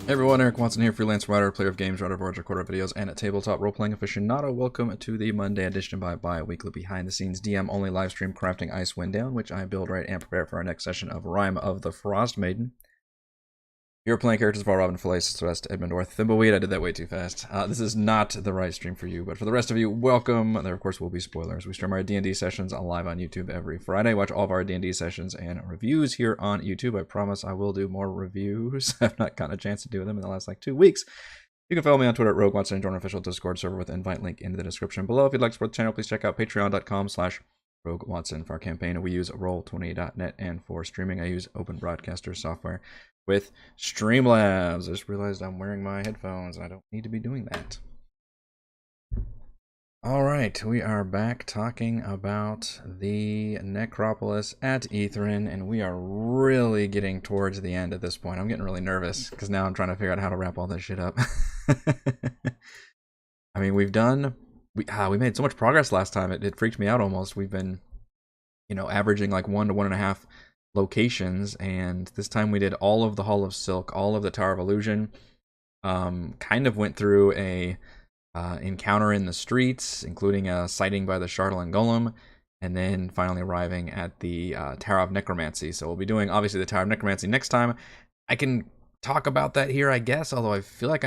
Hey everyone, Eric Watson here, freelance writer, player of games, writer of boards, recorder of videos, and a tabletop role-playing aficionado. Welcome to the Monday edition by bi-weekly behind-the-scenes DM-only live stream crafting Icewind down, which I build, write, and prepare for our next session of Rime of the Frostmaiden. You're playing characters of Robin, Felice, Celeste, Edmund, or Thimbleweed. I did that way too fast. This is not the right stream for you, but for the rest of you, welcome. There, of course, will be spoilers. We stream our D&D sessions live on YouTube every Friday. Watch all of our D&D sessions and reviews here on YouTube. I promise I will do more reviews. I've not gotten a chance to do them in the last, 2 weeks. You can follow me on Twitter at Rogue Watson and join our official Discord server with an invite link in the description below. If you'd like to support the channel, please check out patreon.com/Rogue Watson. For our campaign, we use Roll20.net, and for streaming, I use Open Broadcaster software with Streamlabs. I just realized I'm wearing my headphones and I don't need to be doing that. Alright, we are back talking about the necropolis at Ithrin, and we are really getting towards the end at this point. I'm getting really nervous because now I'm trying to figure out how to wrap all this shit up. I mean, we made so much progress last time, it freaked me out almost. We've been, averaging 1 to 1.5 locations, and this time we did all of the Hall of Silk, all of the Tower of Illusion, kind of went through a encounter in the streets, including a sighting by the Shardlin Golem, and then finally arriving at the Tower of Necromancy. So we'll be doing, obviously, the Tower of Necromancy next time. I can talk about that here, I guess, although I feel like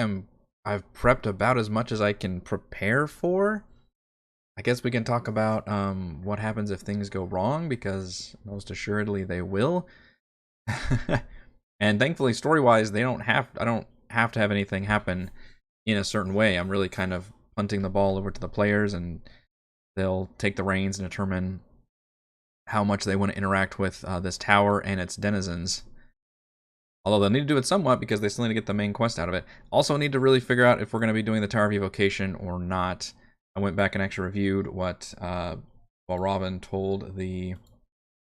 I've prepped about as much as I can prepare for. I guess we can talk about what happens if things go wrong, because most assuredly they will. And thankfully, story-wise, I don't have to have anything happen in a certain way. I'm really kind of punting the ball over to the players, and they'll take the reins and determine how much they want to interact with this tower and its denizens. Although they'll need to do it somewhat, because they still need to get the main quest out of it. Also need to really figure out if we're going to be doing the Tower of Evocation or not. I went back and actually reviewed what Robin told the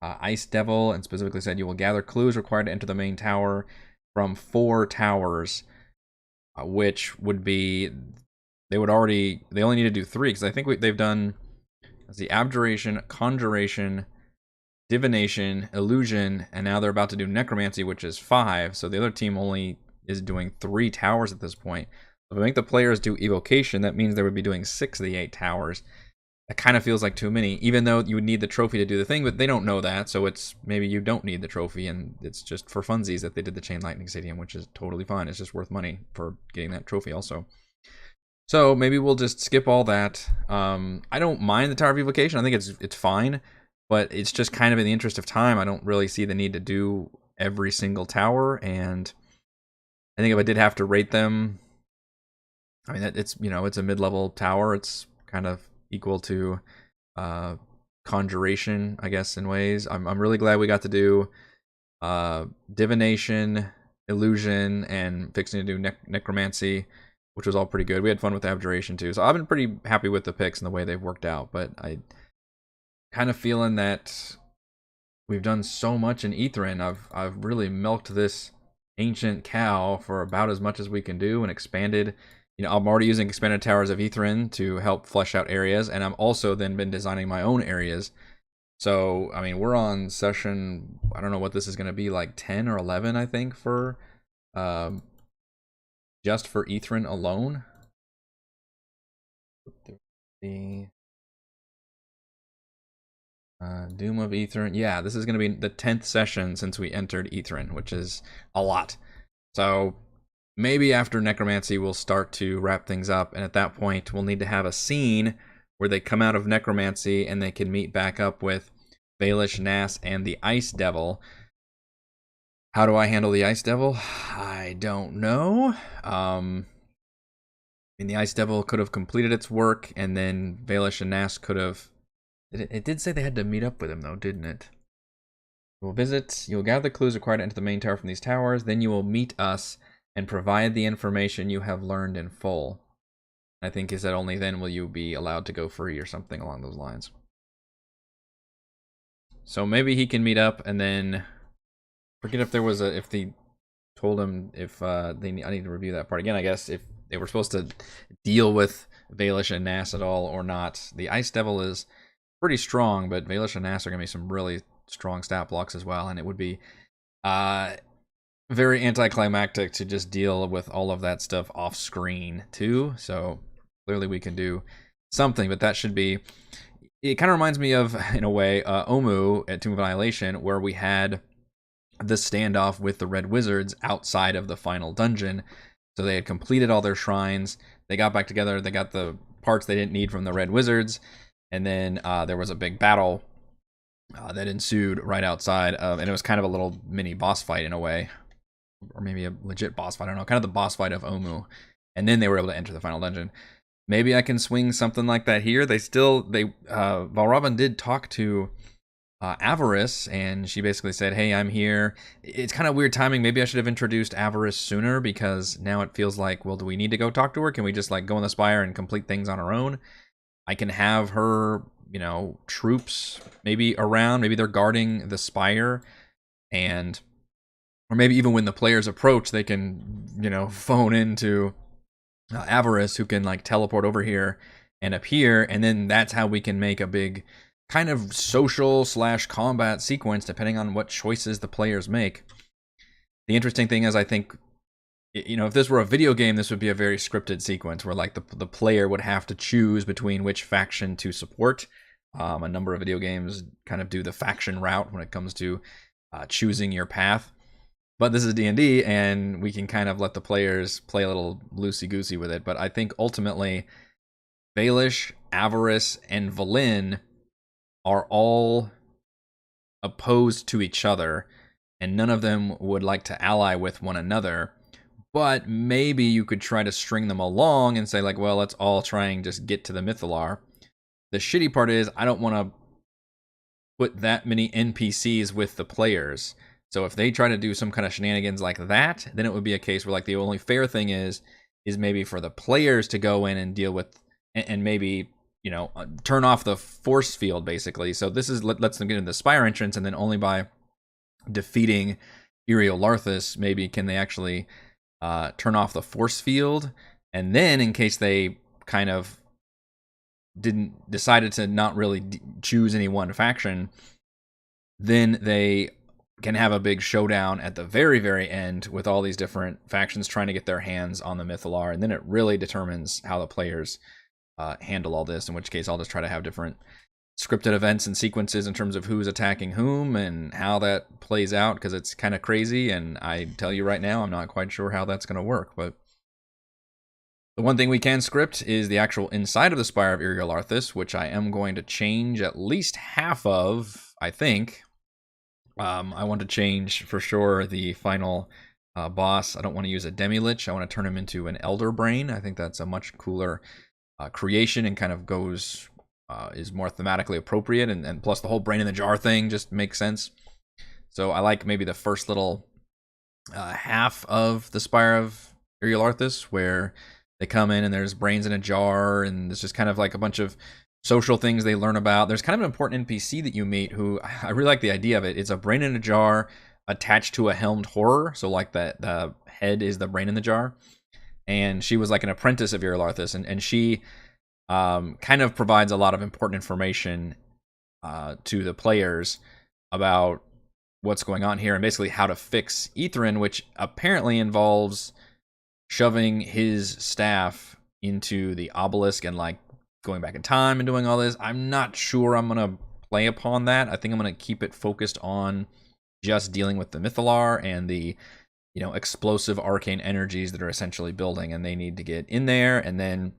Ice Devil, and specifically said you will gather clues required to enter the main tower from 4 towers, which would be, they only need to do 3, because I think they've done the Abjuration, Conjuration, Divination, Illusion, and now they're about to do Necromancy, which is 5, so the other team only is doing 3 towers at this point. If we make the players do Evocation, that means they would be doing 6 of the 8 towers. That kind of feels like too many, even though you would need the trophy to do the thing, but they don't know that, so it's maybe you don't need the trophy, and it's just for funsies that they did the Chain Lightning Stadium, which is totally fine. It's just worth money for getting that trophy also. So maybe we'll just skip all that. I don't mind the Tower of Evocation. I think it's fine, but it's just kind of in the interest of time. I don't really see the need to do every single tower, and I think if I did have to rate them, I mean, it's a mid-level tower. It's kind of equal to Conjuration, I guess, in ways. I'm really glad we got to do Divination, Illusion, and fixing to do Necromancy, which was all pretty good. We had fun with Abjuration too, so I've been pretty happy with the picks and the way they've worked out. But I kind of feeling that we've done so much in Ithrin. I've really milked this ancient cow for about as much as we can do, and expanded. I'm already using Expanded Towers of Ithrin to help flesh out areas, and I'm also then been designing my own areas. So, I mean, we're on session, I don't know what this is going to be, 10 or 11, I think, for just for Ithrin alone. The Doom of Ithrin. Yeah, this is going to be the 10th session since we entered Ithrin, which is a lot. So maybe after Necromancy, we'll start to wrap things up, and at that point, we'll need to have a scene where they come out of Necromancy and they can meet back up with Baelish, Nass, and the Ice Devil. How do I handle the Ice Devil? I don't know. The Ice Devil could have completed its work, and then Baelish and Nass could have... It did say they had to meet up with him, though, didn't it? You'll gather the clues required to enter the main tower from these towers, then you will meet us and provide the information you have learned in full. I think he said only then will you be allowed to go free, or something along those lines. So maybe he can meet up, and then forget if there was if they told him if I need to review that part again, I guess, if they were supposed to deal with Baelish and Nass at all or not. The Ice Devil is pretty strong, but Baelish and Nass are going to be some really strong stat blocks as well, and it would be very anticlimactic to just deal with all of that stuff off screen too. So clearly we can do something, but that should be. It kind of reminds me of, in a way, Omu at Tomb of Annihilation, where we had the standoff with the Red Wizards outside of the final dungeon. So they had completed all their shrines. They got back together. They got the parts they didn't need from the Red Wizards, and then there was a big battle that ensued right outside of, and it was kind of a little mini boss fight in a way, or maybe a legit boss fight. I don't know, kind of the boss fight of Omu, and then they were able to enter the final dungeon. Maybe I can swing something like that here. Valravn did talk to Avarice, and she basically said, hey, I'm here. It's kind of weird timing. Maybe I should have introduced Avarice sooner, because now it feels like, well, do we need to go talk to her? Can we just like go in the spire and complete things on our own? I can have her, troops maybe around. Maybe they're guarding the spire, and or maybe even when the players approach, they can, phone into Avarice, who can like teleport over here and appear, and then that's how we can make a big kind of social / combat sequence depending on what choices the players make. The interesting thing is, I think, if this were a video game, this would be a very scripted sequence where like the player would have to choose between which faction to support. A number of video games kind of do the faction route when it comes to choosing your path. But this is D&D, and we can kind of let the players play a little loosey-goosey with it. But I think ultimately, Baelish, Avarice, and Valen are all opposed to each other, and none of them would like to ally with one another. But maybe you could try to string them along and say, like, well, let's all try and just get to the Mythallar. The shitty part is, I don't want to put that many NPCs with the players. So if they try to do some kind of shenanigans like that, then it would be a case where like the only fair thing is maybe for the players to go in and deal with, and maybe, turn off the force field, basically. So this is lets them get into the spire entrance, and then only by defeating Eriolarthus maybe can they actually turn off the force field. And then in case they kind of decided to not really choose any one faction, then they can have a big showdown at the very, very end with all these different factions trying to get their hands on the Mythallar, and then it really determines how the players handle all this, in which case I'll just try to have different scripted events and sequences in terms of who's attacking whom and how that plays out, because it's kind of crazy, and I tell you right now, I'm not quite sure how that's going to work. But the one thing we can script is the actual inside of the Spire of Eriolarthus, which I am going to change at least half of, I think. I want to change, for sure, the final boss. I don't want to use a Demi-Lich. I want to turn him into an Elder Brain. I think that's a much cooler creation, and kind of is more thematically appropriate, and plus the whole brain in the jar thing just makes sense. So I like maybe the first little half of the Spire of Eriolarthus, where they come in and there's brains in a jar, and it's just kind of like a bunch of social things they learn about. There's kind of an important NPC that you meet who I really like the idea of it. It's a brain in a jar attached to a helmed horror, so like the head is the brain in the jar. And she was like an apprentice of Eriolarthus, and she kind of provides a lot of important information to the players about what's going on here, and basically how to fix Ithrin, which apparently involves shoving his staff into the obelisk and like going back in time and doing all this. I'm not sure I'm going to play upon that. I think I'm going to keep it focused on just dealing with the Mythallar and the explosive arcane energies that are essentially building, and they need to get in there. And then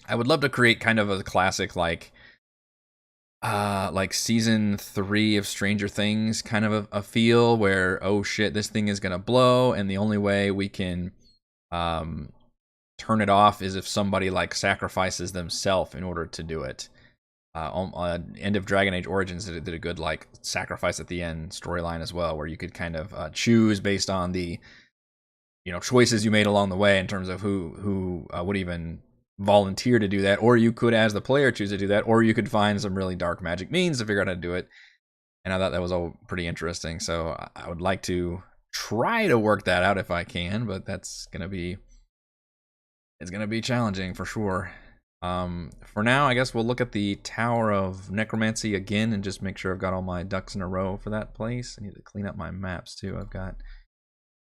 I would love to create kind of a classic like season 3 of Stranger Things kind of a feel where, oh shit, this thing is gonna blow, and the only way we can turn it off is if somebody like sacrifices themselves in order to do it. End of Dragon Age Origins did a good like sacrifice at the end storyline as well, where you could kind of choose based on the choices you made along the way in terms of who would even volunteer to do that, or you could, as the player, choose to do that, or you could find some really dark magic means to figure out how to do it. And I thought that was all pretty interesting, so I would like to try to work that out if I can, but it's gonna be challenging for sure. For now, I guess we'll look at the Tower of Necromancy again and just make sure I've got all my ducks in a row for that place. I need to clean up my maps too. I've got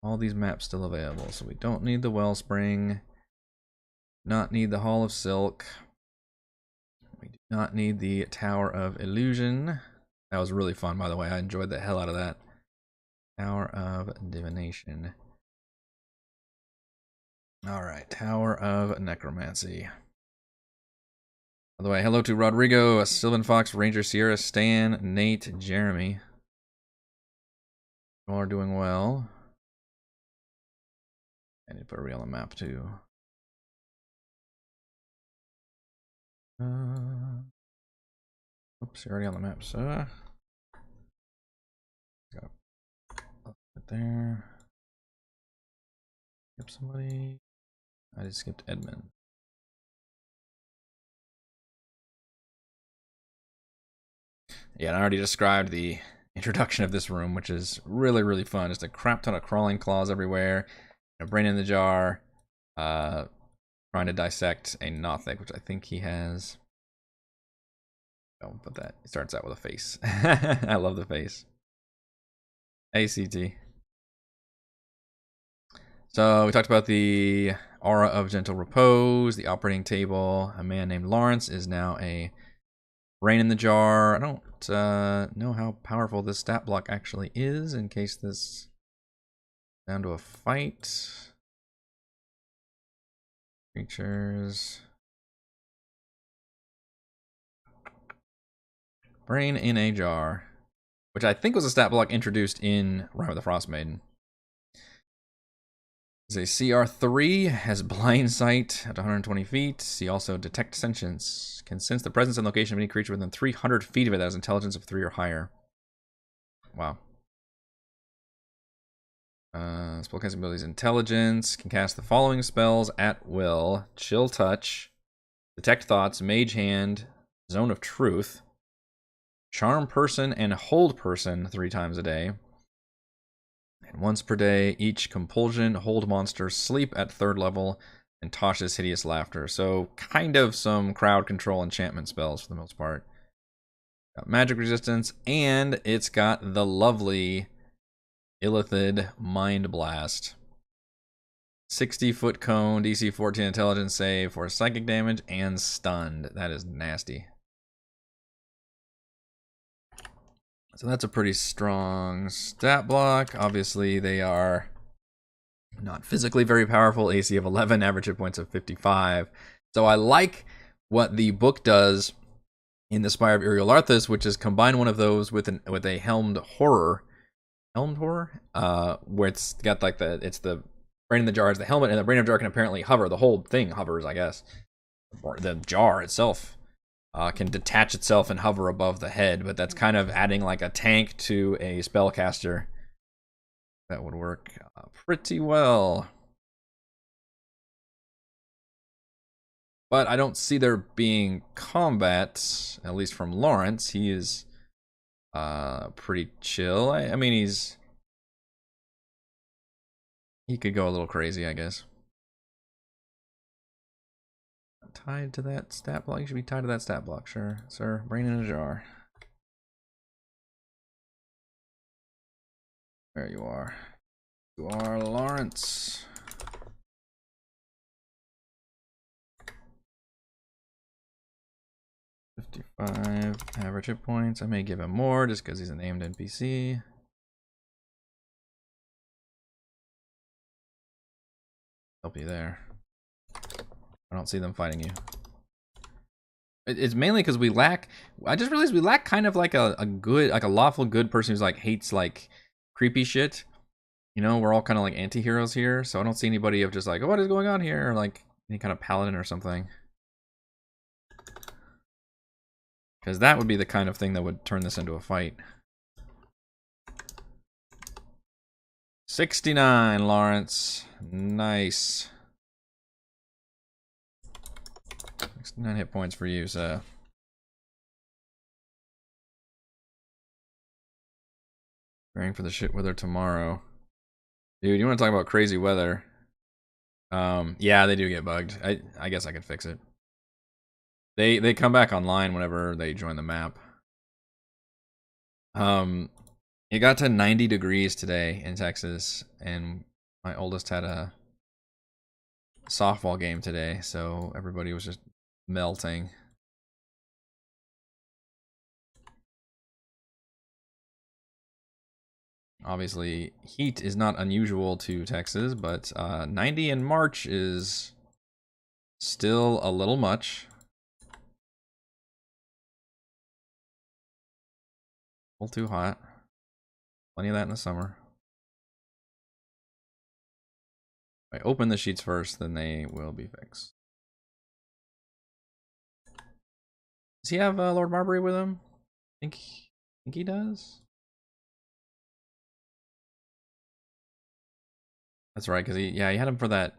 All these maps still available, so we don't need the Wellspring. Not need the Hall of Silk. We do not need the Tower of Illusion. That was really fun, by the way. I enjoyed the hell out of that. Tower of Divination. Alright, Tower of Necromancy. By the way, hello to Rodrigo, Sylvan Fox, Ranger Sierra, Stan, Nate, Jeremy. You all are doing well. I need to put a reel on the map too. Oops, you're already on the map, so got it there. Skip somebody. I just skipped Edmund. Yeah, and I already described the introduction of this room, which is really, really fun. Just a crap ton of crawling claws everywhere, a brain in the jar, trying to dissect a Nothic, which I think he has. Oh, but that it starts out with a face. I love the face. ACT. So we talked about the Aura of Gentle Repose, the operating table. A man named Lawrence is now a brain in the jar. I don't know how powerful this stat block actually is in case this is down to a fight. Creatures. Brain in a jar. Which I think was a stat block introduced in Rime of the Frostmaiden. Is a CR3, has blind sight at 120 feet. See also detect sentience. Can sense the presence and location of any creature within 300 feet of it that has intelligence of 3 or higher. Wow. Spellcasting abilities: intelligence. Can cast the following spells at will: Chill Touch, Detect Thoughts, Mage Hand, Zone of Truth, Charm Person, and Hold Person 3 times a day. And once per day, each compulsion, hold monster, sleep at 3rd level, and Tasha's Hideous Laughter. So kind of some crowd control enchantment spells for the most part. Got magic resistance, and it's got the lovely Illithid Mind Blast. 60-foot cone, DC 14 intelligence save for psychic damage and stunned. That is nasty. So that's a pretty strong stat block. Obviously, they are not physically very powerful. AC of 11, average hit points of 55. So I like what the book does in the Spire of Uriel Arthas, which is combine one of those with a helmed horror. Helmed horror? Where it's got like the brain in the jar is the helmet, and the brain in the jar can apparently hover. The whole thing hovers, I guess. Or the jar itself can detach itself and hover above the head, but that's kind of adding like a tank to a spellcaster. That would work pretty well. But I don't see there being combat, at least from Lawrence. He is pretty chill. I mean, he could go a little crazy, I guess. Tied to that stat block? You should be tied to that stat block, sure. Sir, brain in a jar. There you are. You are Lawrence. $55 average hit points. I may give him more just because he's a named NPC. Help you there. I don't see them fighting you. It's mainly because we lack. I just realized we lack kind of like a good, like a lawful good person who's like hates like creepy shit. You know, we're all kind of like anti-heroes here, so I don't see anybody of just like, oh, what is going on here? Or like any kind of paladin or something. Because that would be the kind of thing that would turn this into a fight. 69, Lawrence. Nice. 69 hit points for you, so. Preparing for the shit weather tomorrow. Dude, you want to talk about crazy weather? Yeah, they do get bugged. I guess I could fix it. They come back online whenever they join the map. It got to 90 degrees today in Texas, and My oldest had a softball game today, so everybody was just melting. Obviously, heat is not unusual to Texas, but 90 in March is still a little much. A little too hot. Plenty of that in the summer. If I open the sheets first, then they will be fixed. Does he have Lord Marbury with him? Think he does? That's right, because he had him for that.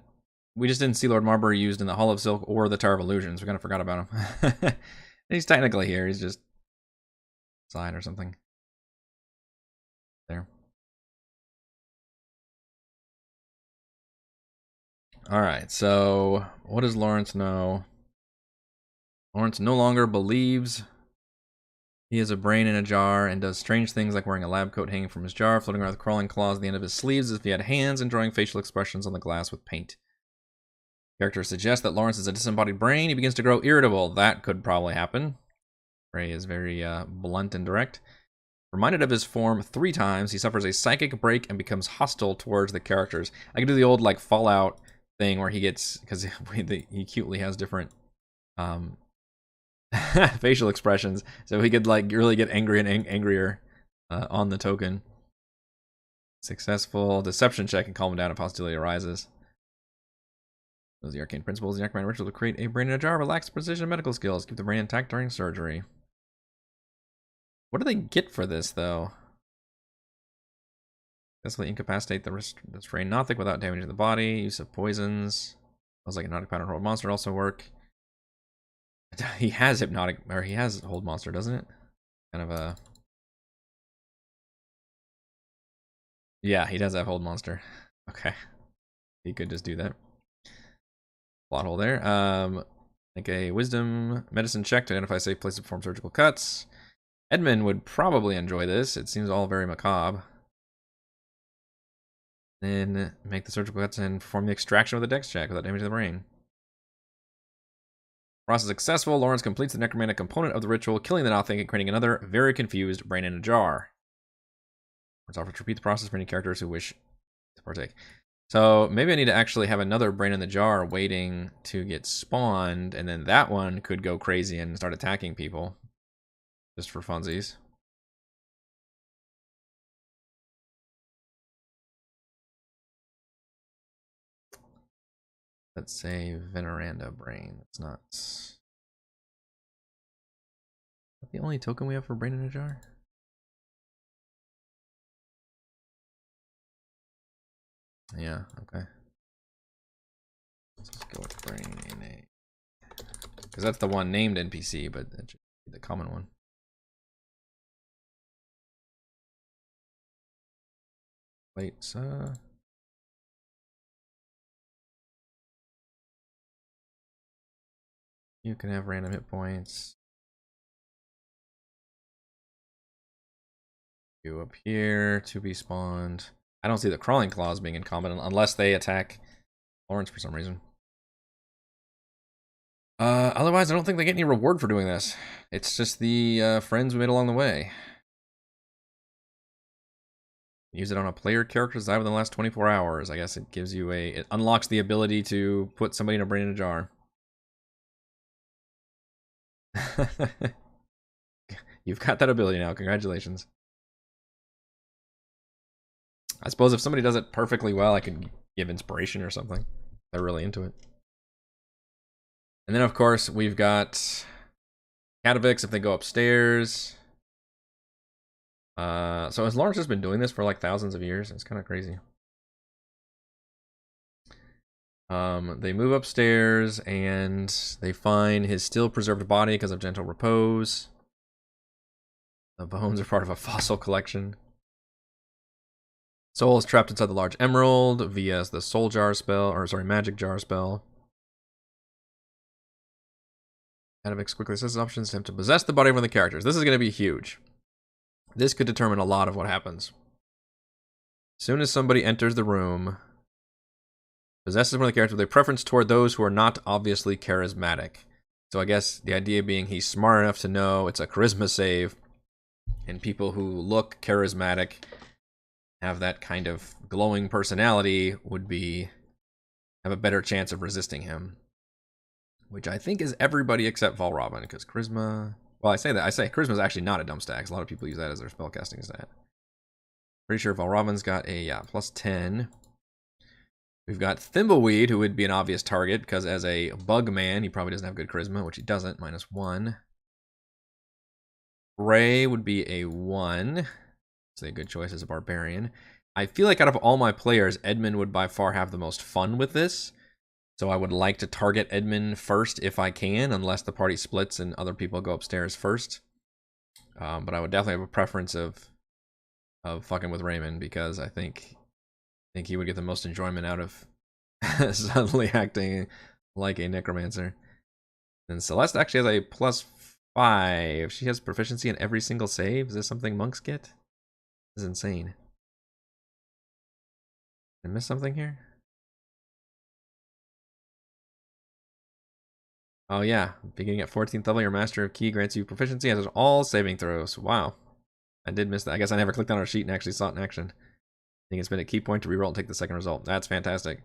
We just didn't see Lord Marbury used in the Hall of Silk or the Tower of Illusions. We kind of forgot about him. He's technically here. He's just side or something. There. Alright, so what does Lawrence know? Lawrence no longer believes he has a brain in a jar and does strange things like wearing a lab coat hanging from his jar, floating around with crawling claws at the end of his sleeves as if he had hands, and drawing facial expressions on the glass with paint. Characters suggest that Lawrence is a disembodied brain. He begins to grow irritable. That could probably happen. Ray is very blunt and direct. Reminded of his form 3 times, he suffers a psychic break and becomes hostile towards the characters. I can do the old like Fallout thing where he gets, because he cutely has different facial expressions, so he could like really get angry and angrier on the token. Successful deception check and calm him down if hostility arises. Those are the arcane principles. The Necroman ritual to create a brain in a jar relax precision medical skills. Keep the brain intact during surgery. What do they get for this, though? Successfully incapacitate the restrained Nothic without damaging the body. Use of poisons. Sounds like a hypnotic pattern hold monster also work. He has hypnotic, or he has hold monster, doesn't it? Kind of a... Yeah, he does have hold monster. Okay. He could just do that. Plot hole there. Make a wisdom medicine check to identify safe place to perform surgical cuts. Edmund would probably enjoy this. It seems all very macabre. Then make the surgical cuts and perform the extraction with a dex check without damaging the brain. Process successful. Lawrence completes the necromantic component of the ritual, killing the Nothic and creating another very confused brain in a jar. Lawrence offers to repeat the process for any characters who wish to partake. So maybe I need to actually have another brain in the jar waiting to get spawned, and then that one could go crazy and start attacking people. Just for funsies. Let's say Veneranda brain. That's not... Is that the only token we have for brain in a jar? Yeah, okay. Let's just go with brain in a... Because that's the one named NPC, but that should be the common one. Wait, you can have random hit points. You up here to be spawned. I don't see the crawling claws being incompetent unless they attack Lawrence for some reason. Otherwise, I don't think they get any reward for doing this. It's just the friends we made along the way. Use it on a player character died within the last 24 hours. I guess it gives you it unlocks the ability to put somebody in a brain in a jar. You've got that ability now. Congratulations. I suppose if somebody does it perfectly well, I could give inspiration or something. They're really into it. And then, of course, we've got Catavix if they go upstairs. So has Lawrence just been doing this for like thousands of years? It's kind of crazy. They move upstairs and they find his still preserved body because of gentle repose. The bones are part of a fossil collection. Soul is trapped inside the large emerald via the soul jar spell, or sorry, magic jar spell. Catavix quickly assesses options to attempt to possess the body of one of the characters. This is going to be huge. This could determine a lot of what happens. As soon as somebody enters the room, Possesses one of the characters with a preference toward those who are not obviously charismatic. So I guess the idea being he's smart enough to know it's a charisma save, and people who look charismatic, have that kind of glowing personality, would have a better chance of resisting him. Which I think is everybody except Valravn, because charisma... Well, I say charisma is actually not a dumb stat. A lot of people use that as their spellcasting stat. Pretty sure Valravn's got a, plus 10. We've got Thimbleweed, who would be an obvious target, because as a bug man, he probably doesn't have good charisma, which he doesn't, -1. Ray would be a 1. It's a good choice as a barbarian. I feel like out of all my players, Edmund would by far have the most fun with this. So I would like to target Edmund first if I can, unless the party splits and other people go upstairs first. But I would definitely have a preference of fucking with Raymond, because I think he would get the most enjoyment out of suddenly acting like a necromancer. And Celeste actually has a +5. She has proficiency in every single save. Is this something monks get? This is insane. Did I miss something here? Oh yeah, beginning at 14th level, your Master of Key grants you proficiency as all saving throws. Wow. I did miss that. I guess I never clicked on our sheet and actually saw it in action. I think it's been a key point to reroll and take the second result. That's fantastic.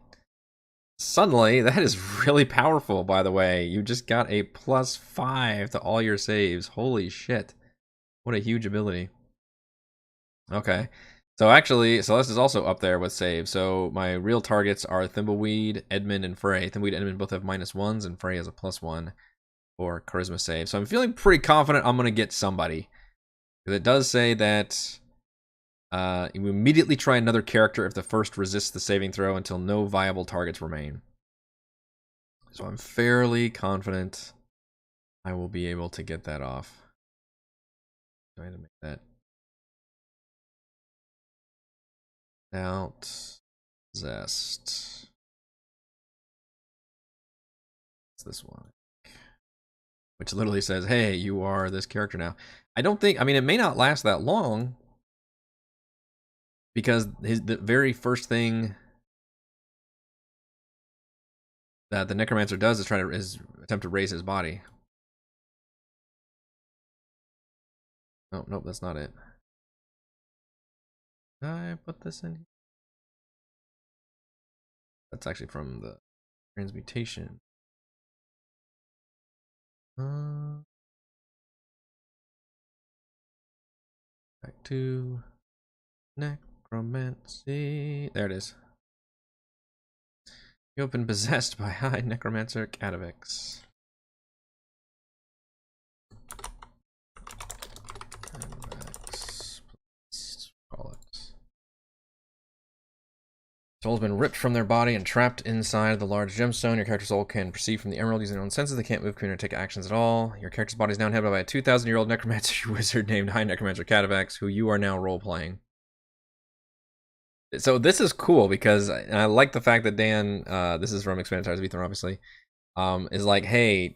Suddenly, that is really powerful, by the way. You just got a +5 to all your saves. Holy shit. What a huge ability. Okay. So actually, Celeste is also up there with saves. So my real targets are Thimbleweed, Edmund, and Frey. Thimbleweed and Edmund both have -1s, and Frey has a +1 for charisma save. So I'm feeling pretty confident I'm going to get somebody. Because it does say that you immediately try another character if the first resists the saving throw until no viable targets remain. So I'm fairly confident I will be able to get that off. Trying to make that out. Zest. It's this one. Which literally says, hey, you are this character now. I don't think, I mean, it may not last that long, because the very first thing that the necromancer does is attempt to raise his body. Oh, nope, that's not it. Did I put this in here? That's actually from the transmutation. Back to necromancy. There it is. You have been possessed by high necromancer Catavix. Call it. Soul's been ripped from their body and trapped inside the large gemstone. Your character's soul can perceive from the emerald using their own senses. They can't move, commune, or take actions at all. Your character's body is now inhabited by a 2,000-year-old necromancer wizard named High Necromancer Catavax, who you are now role-playing. So this is cool, because I like the fact that Dan, this is from Expanded Tires of Ether, obviously, is like, hey,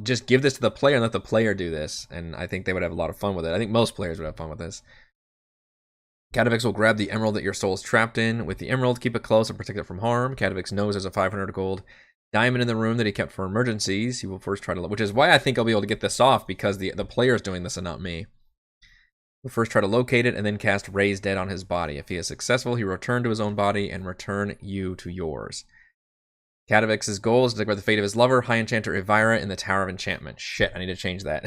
just give this to the player and let the player do this. And I think they would have a lot of fun with it. I think most players would have fun with this. Catavix will grab the emerald that your soul is trapped in. With the emerald, keep it close and protect it from harm. Catavix knows there's a 500 gold diamond in the room that he kept for emergencies. He will first try to, which is why I think I'll be able to get this off, because the player is doing this and not me. He'll first try to locate it and then cast Raise Dead on his body. If he is successful, he will return to his own body and return you to yours. Catavix's goal is to take by the fate of his lover, High Enchanter Elvira, in the Tower of Enchantment. Shit, I need to change that.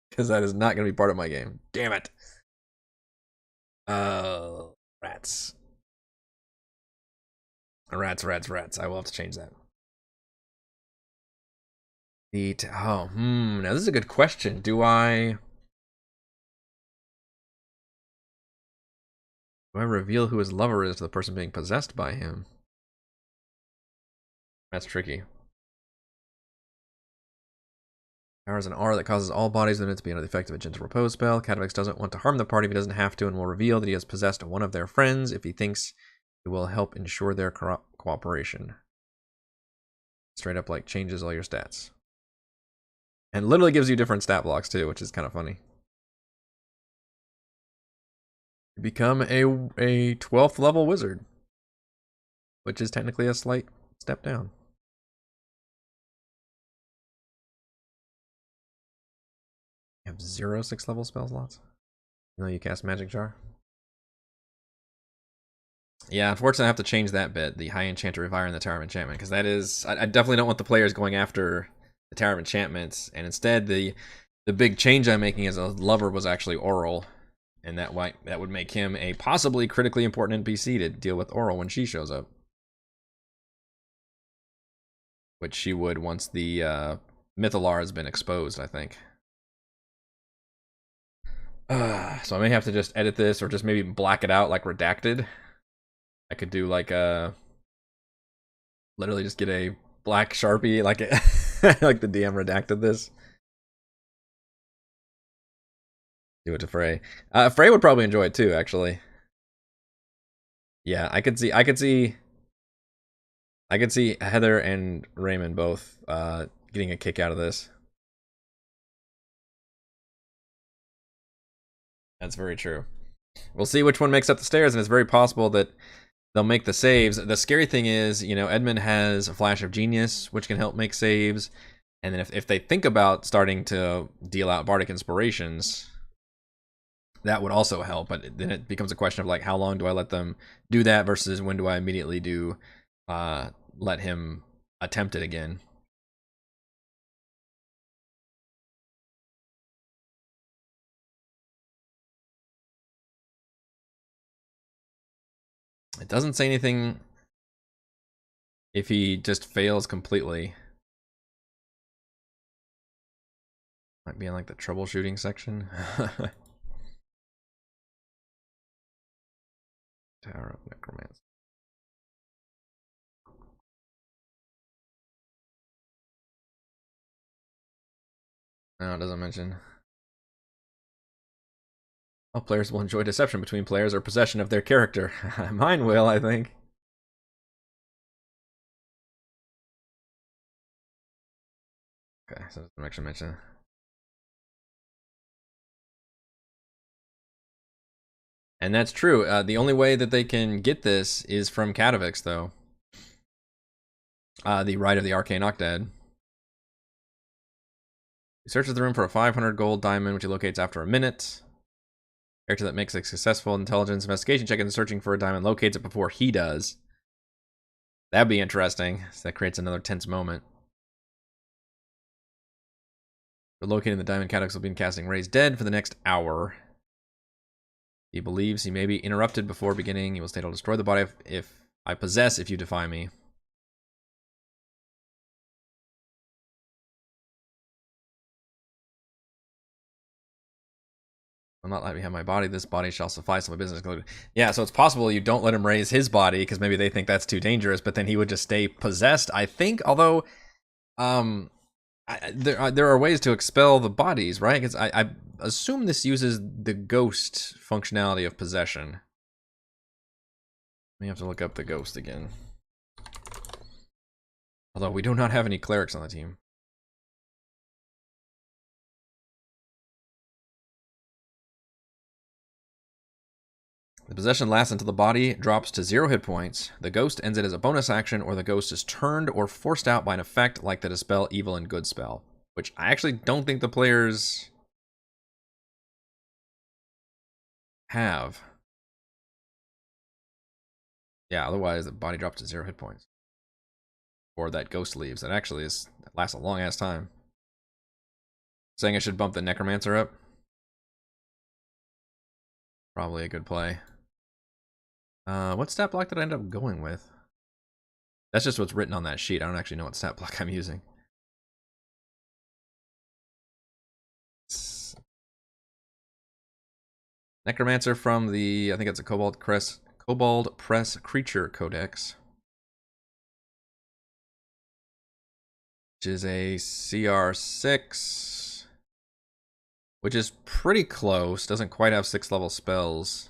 Because that is not going to be part of my game. Damn it. Rats. Rats. I will have to change that. Now this is a good question. Do I reveal who his lover is to the person being possessed by him? That's tricky. Power is an aura that causes all bodies within it to be under the effect of a gentle repose spell. Catavix doesn't want to harm the party if he doesn't have to, and will reveal that he has possessed one of their friends if he thinks it will help ensure their cooperation. Straight up, like, changes all your stats. And literally gives you different stat blocks, too, which is kind of funny. You become a 12th level wizard. which is technically a slight step down. You have 0 6th level spell slots? You know you cast Magic Jar? Yeah, unfortunately I have to change that bit, the High Enchanter Revire and the Tower of Enchantment, because that is... I definitely don't want the players going after the Tower of Enchantments, and instead the big change I'm making as a lover was actually Oral, and that would make him a possibly critically important NPC to deal with Oral when she shows up. Which she would once the Mythalar has been exposed, I think. So I may have to just edit this or just maybe black it out like redacted. I could do like a... literally just get a black Sharpie like like the DM redacted this. Do it to Frey. Frey would probably enjoy it too, actually. Yeah, I could see Heather and Raymond both getting a kick out of this. That's very true. We'll see which one makes up the stairs, and it's very possible that they'll make the saves. The scary thing is, you know, Edmund has a Flash of Genius, which can help make saves. And then if they think about starting to deal out Bardic Inspirations, that would also help. But then it becomes a question of, like, how long do I let them do that versus when do I immediately do let him attempt it again. It doesn't say anything if he just fails completely. Might be in like the troubleshooting section. Tower of Necromancy. No, it doesn't mention. All players will enjoy deception between players or possession of their character. Mine will, I think. Okay, so it doesn't actually mention. And that's true. The only way that they can get this is from Katavix, though. The Rite of the Arcane Octad. He searches the room for a 500 gold diamond, which he locates after a minute. Character that makes a successful intelligence investigation check and searching for a diamond locates it before he does. That'd be interesting. So that creates another tense moment. But locating the diamond, Katavix will be casting Raise Dead for the next hour. He believes he may be interrupted before beginning. He will state, I'll destroy the body if I possess if you defy me. I'll not let me have my body. This body shall suffice my business. Yeah, so it's possible you don't let him raise his body because maybe they think that's too dangerous, but then he would just stay possessed, I think. Although, there are ways to expel the bodies, right? Because I assume this uses the ghost functionality of possession. We have to look up the ghost again. Although we do not have any clerics on the team. The possession lasts until the body drops to 0 hit points. The ghost ends it as a bonus action, or the ghost is turned or forced out by an effect like the Dispel Evil and Good spell. Which I actually don't think the players have. Yeah, otherwise the body drops to 0 hit points. Or that ghost leaves. That actually lasts a long ass time. Saying I should bump the Necromancer up? Probably a good play. What stat block did I end up going with? That's just what's written on that sheet. I don't actually know what stat block I'm using. Necromancer from the, I think it's a Cobalt Press Creature Codex. Which is a CR6. Which is pretty close. Doesn't quite have 6th level spells.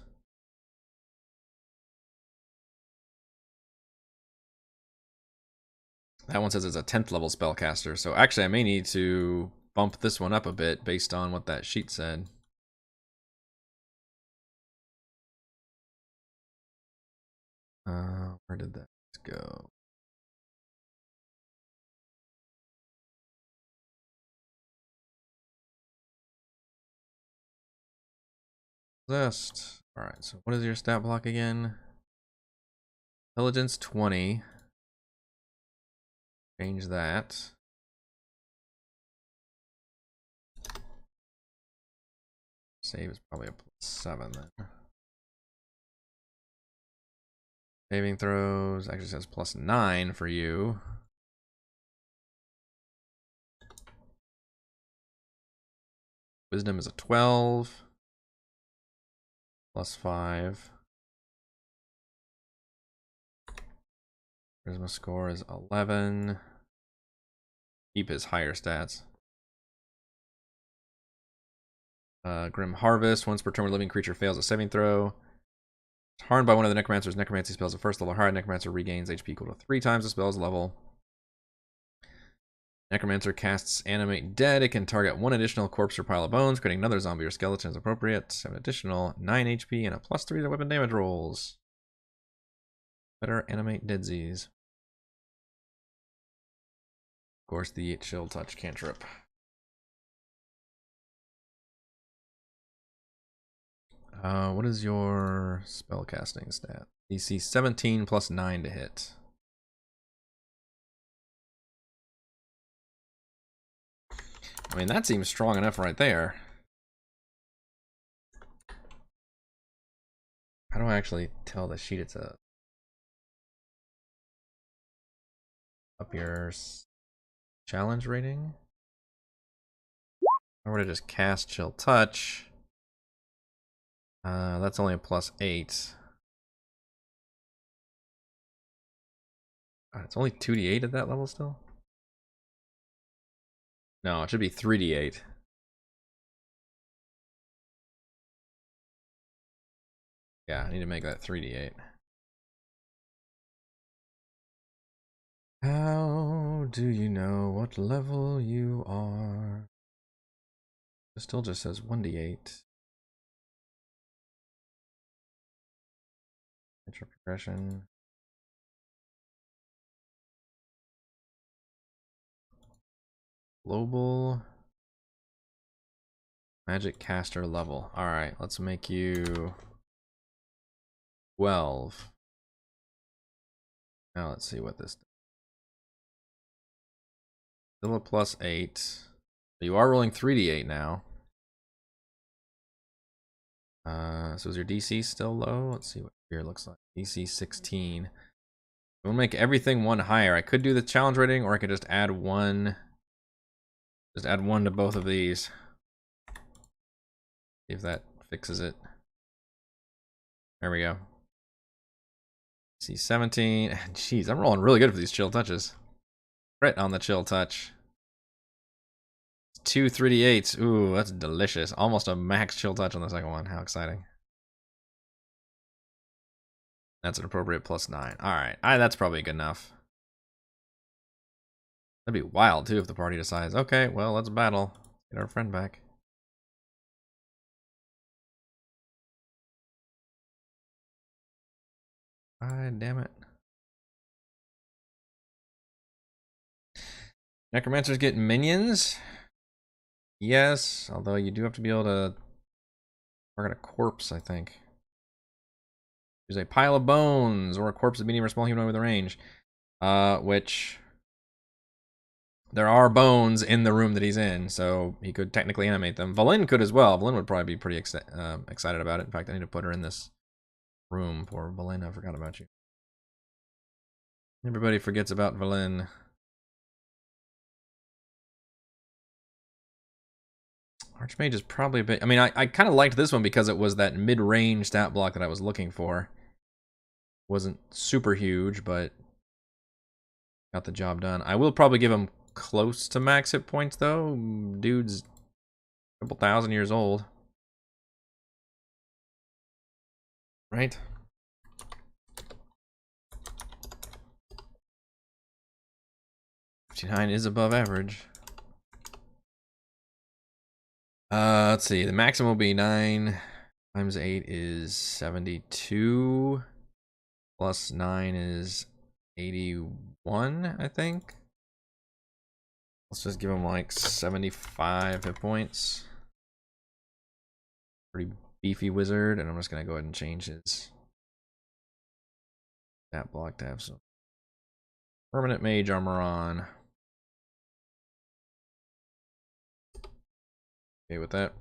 That one says it's a 10th level spellcaster. So actually I may need to bump this one up a bit based on what that sheet said. Where did that go. Possessed. Alright, so what is your stat block again? Intelligence 20. Change that. Save is probably a +7 then. Saving throws actually says +9 for you. Wisdom is a 12. +5. Charisma score is 11. Keep his higher stats. Grim Harvest. Once per turn, a living creature fails a saving throw. It's harmed by one of the Necromancer's necromancy spells at first level. Hard Necromancer regains HP equal to 3 times the spell's level. Necromancer casts Animate Dead. It can target 1 additional corpse or pile of bones, creating another zombie or skeleton as appropriate. Have an additional 9 HP and a +3 to weapon damage rolls. Better Animate Deadsies. Of course, the Chill Touch cantrip. What is your spellcasting stat? DC 17 +9 to hit. I mean, that seems strong enough right there. How do I actually tell the sheet it's a up your challenge rating? I were to just cast Chill Touch. That's only a +8. It's only 2d8 at that level still? No, it should be 3d8. Yeah, I need to make that 3d8. How do you know what level you are? It still just says 1d8. Enter progression. Global magic caster level. Alright, let's make you 12. Now let's see what this does. Still a +8. You are rolling 3d8 now. So is your DC still low? Let's see what here looks like. DC 16. We'll make everything 1 higher. I could do the challenge rating, or I could just add 1. Just add 1 to both of these. See if that fixes it. There we go. DC 17. Jeez, I'm rolling really good for these chill touches. Crit on the chill touch. 2 3d8s. Ooh, that's delicious. Almost a max chill touch on the second one. How exciting. That's an appropriate +9. Alright, that's probably good enough. That'd be wild, too, if the party decides, okay, well, let's battle. Get our friend back. Damn it. Necromancers get minions? Yes, although you do have to be able to target a corpse, I think. There's a pile of bones, or a corpse of medium or small humanoid with a range. Which... There are bones in the room that he's in, so he could technically animate them. Valin could as well. Valin would probably be pretty excited about it. In fact, I need to put her in this room. Poor Valin, I forgot about you. Everybody forgets about Valin. Archmage is probably a bit... I mean, I kind of liked this one because it was that mid-range stat block that I was looking for. Wasn't super huge, but got the job done. I will probably give him close to max hit points, though. Dude's a couple thousand years old. Right? '59 is above average. Let's see. The maximum will be 9 times 8 is 72. Plus 9 is 81, I think. Let's just give him like 75 hit points. Pretty beefy wizard, and I'm just gonna go ahead and change his that block to have some permanent mage armor on. Okay with that.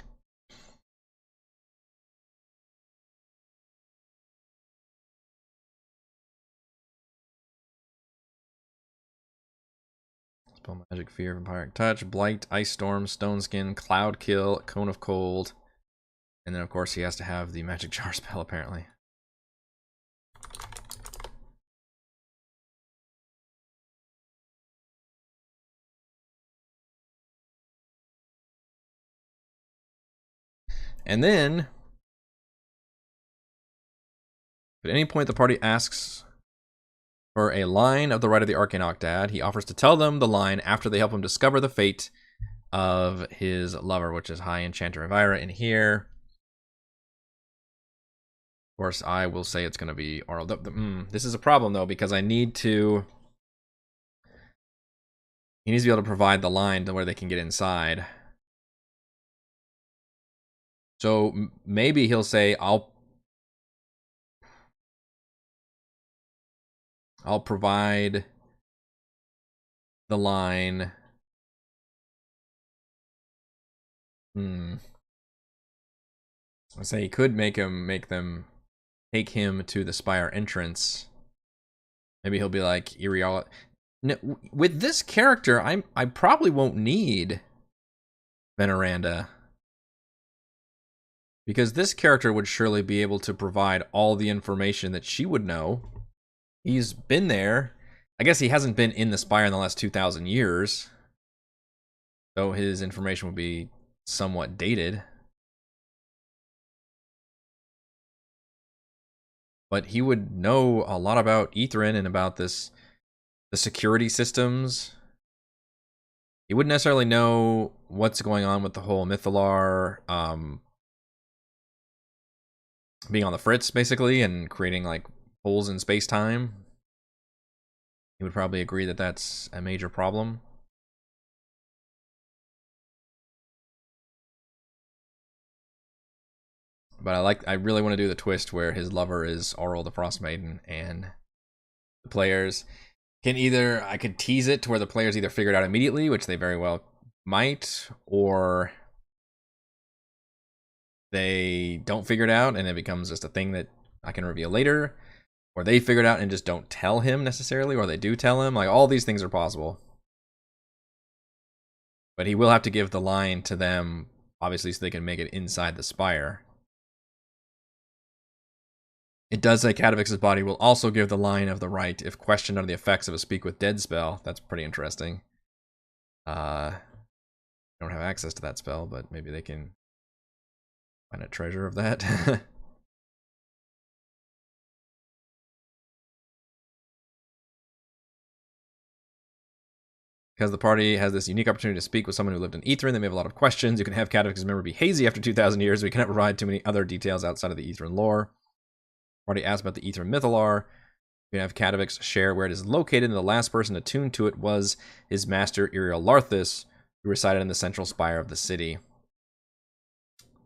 Spell magic, fear, vampiric touch, blight, ice storm, stone skin, cloud kill, cone of cold, and then of course he has to have the magic jar spell apparently. And then, if at any point the party asks for a line of the Rite of the Arcane Octad, he offers to tell them the line after they help him discover the fate of his lover, which is High Enchanter Elvira in here. Of course, I will say it's going to be oral. This is a problem, though, because I need to... He needs to be able to provide the line to where they can get inside. So maybe he'll say, I'll provide the line. I say he could make them take him to the Spire entrance. Maybe he'll be like Iriala. No, with this character, I probably won't need Veneranda, because this character would surely be able to provide all the information that she would know. He's been there. I guess he hasn't been in the Spire in the last 2,000 years, so his information would be somewhat dated. But he would know a lot about Ithrin and about the security systems. He wouldn't necessarily know what's going on with the whole Mythalar being on the fritz, basically, and creating like holes in space-time. He would probably agree that that's a major problem. But I really want to do the twist where his lover is Auril the Frostmaiden, and the players can either, I could tease it to where the players either figure it out immediately, which they very well might, or they don't figure it out and it becomes just a thing that I can reveal later, or they figure it out and just don't tell him necessarily, or they do tell him. Like, all these things are possible. But he will have to give the line to them, obviously, so they can make it inside the Spire. It does say Catavix's body will also give the line of the rite if questioned under the effects of a Speak with Dead spell. That's pretty interesting. I don't have access to that spell, but maybe they can find a treasure of that. Because the party has this unique opportunity to speak with someone who lived in Ithrin, they may have a lot of questions. You can have Catavix's memory be hazy after 2,000 years. We cannot provide too many other details outside of the Ithrin lore. Party asked about the Ithrin Mythalar. We can have Catavix share where it is located, and the last person attuned to it was his master Iriel Larthus, who resided in the central spire of the city.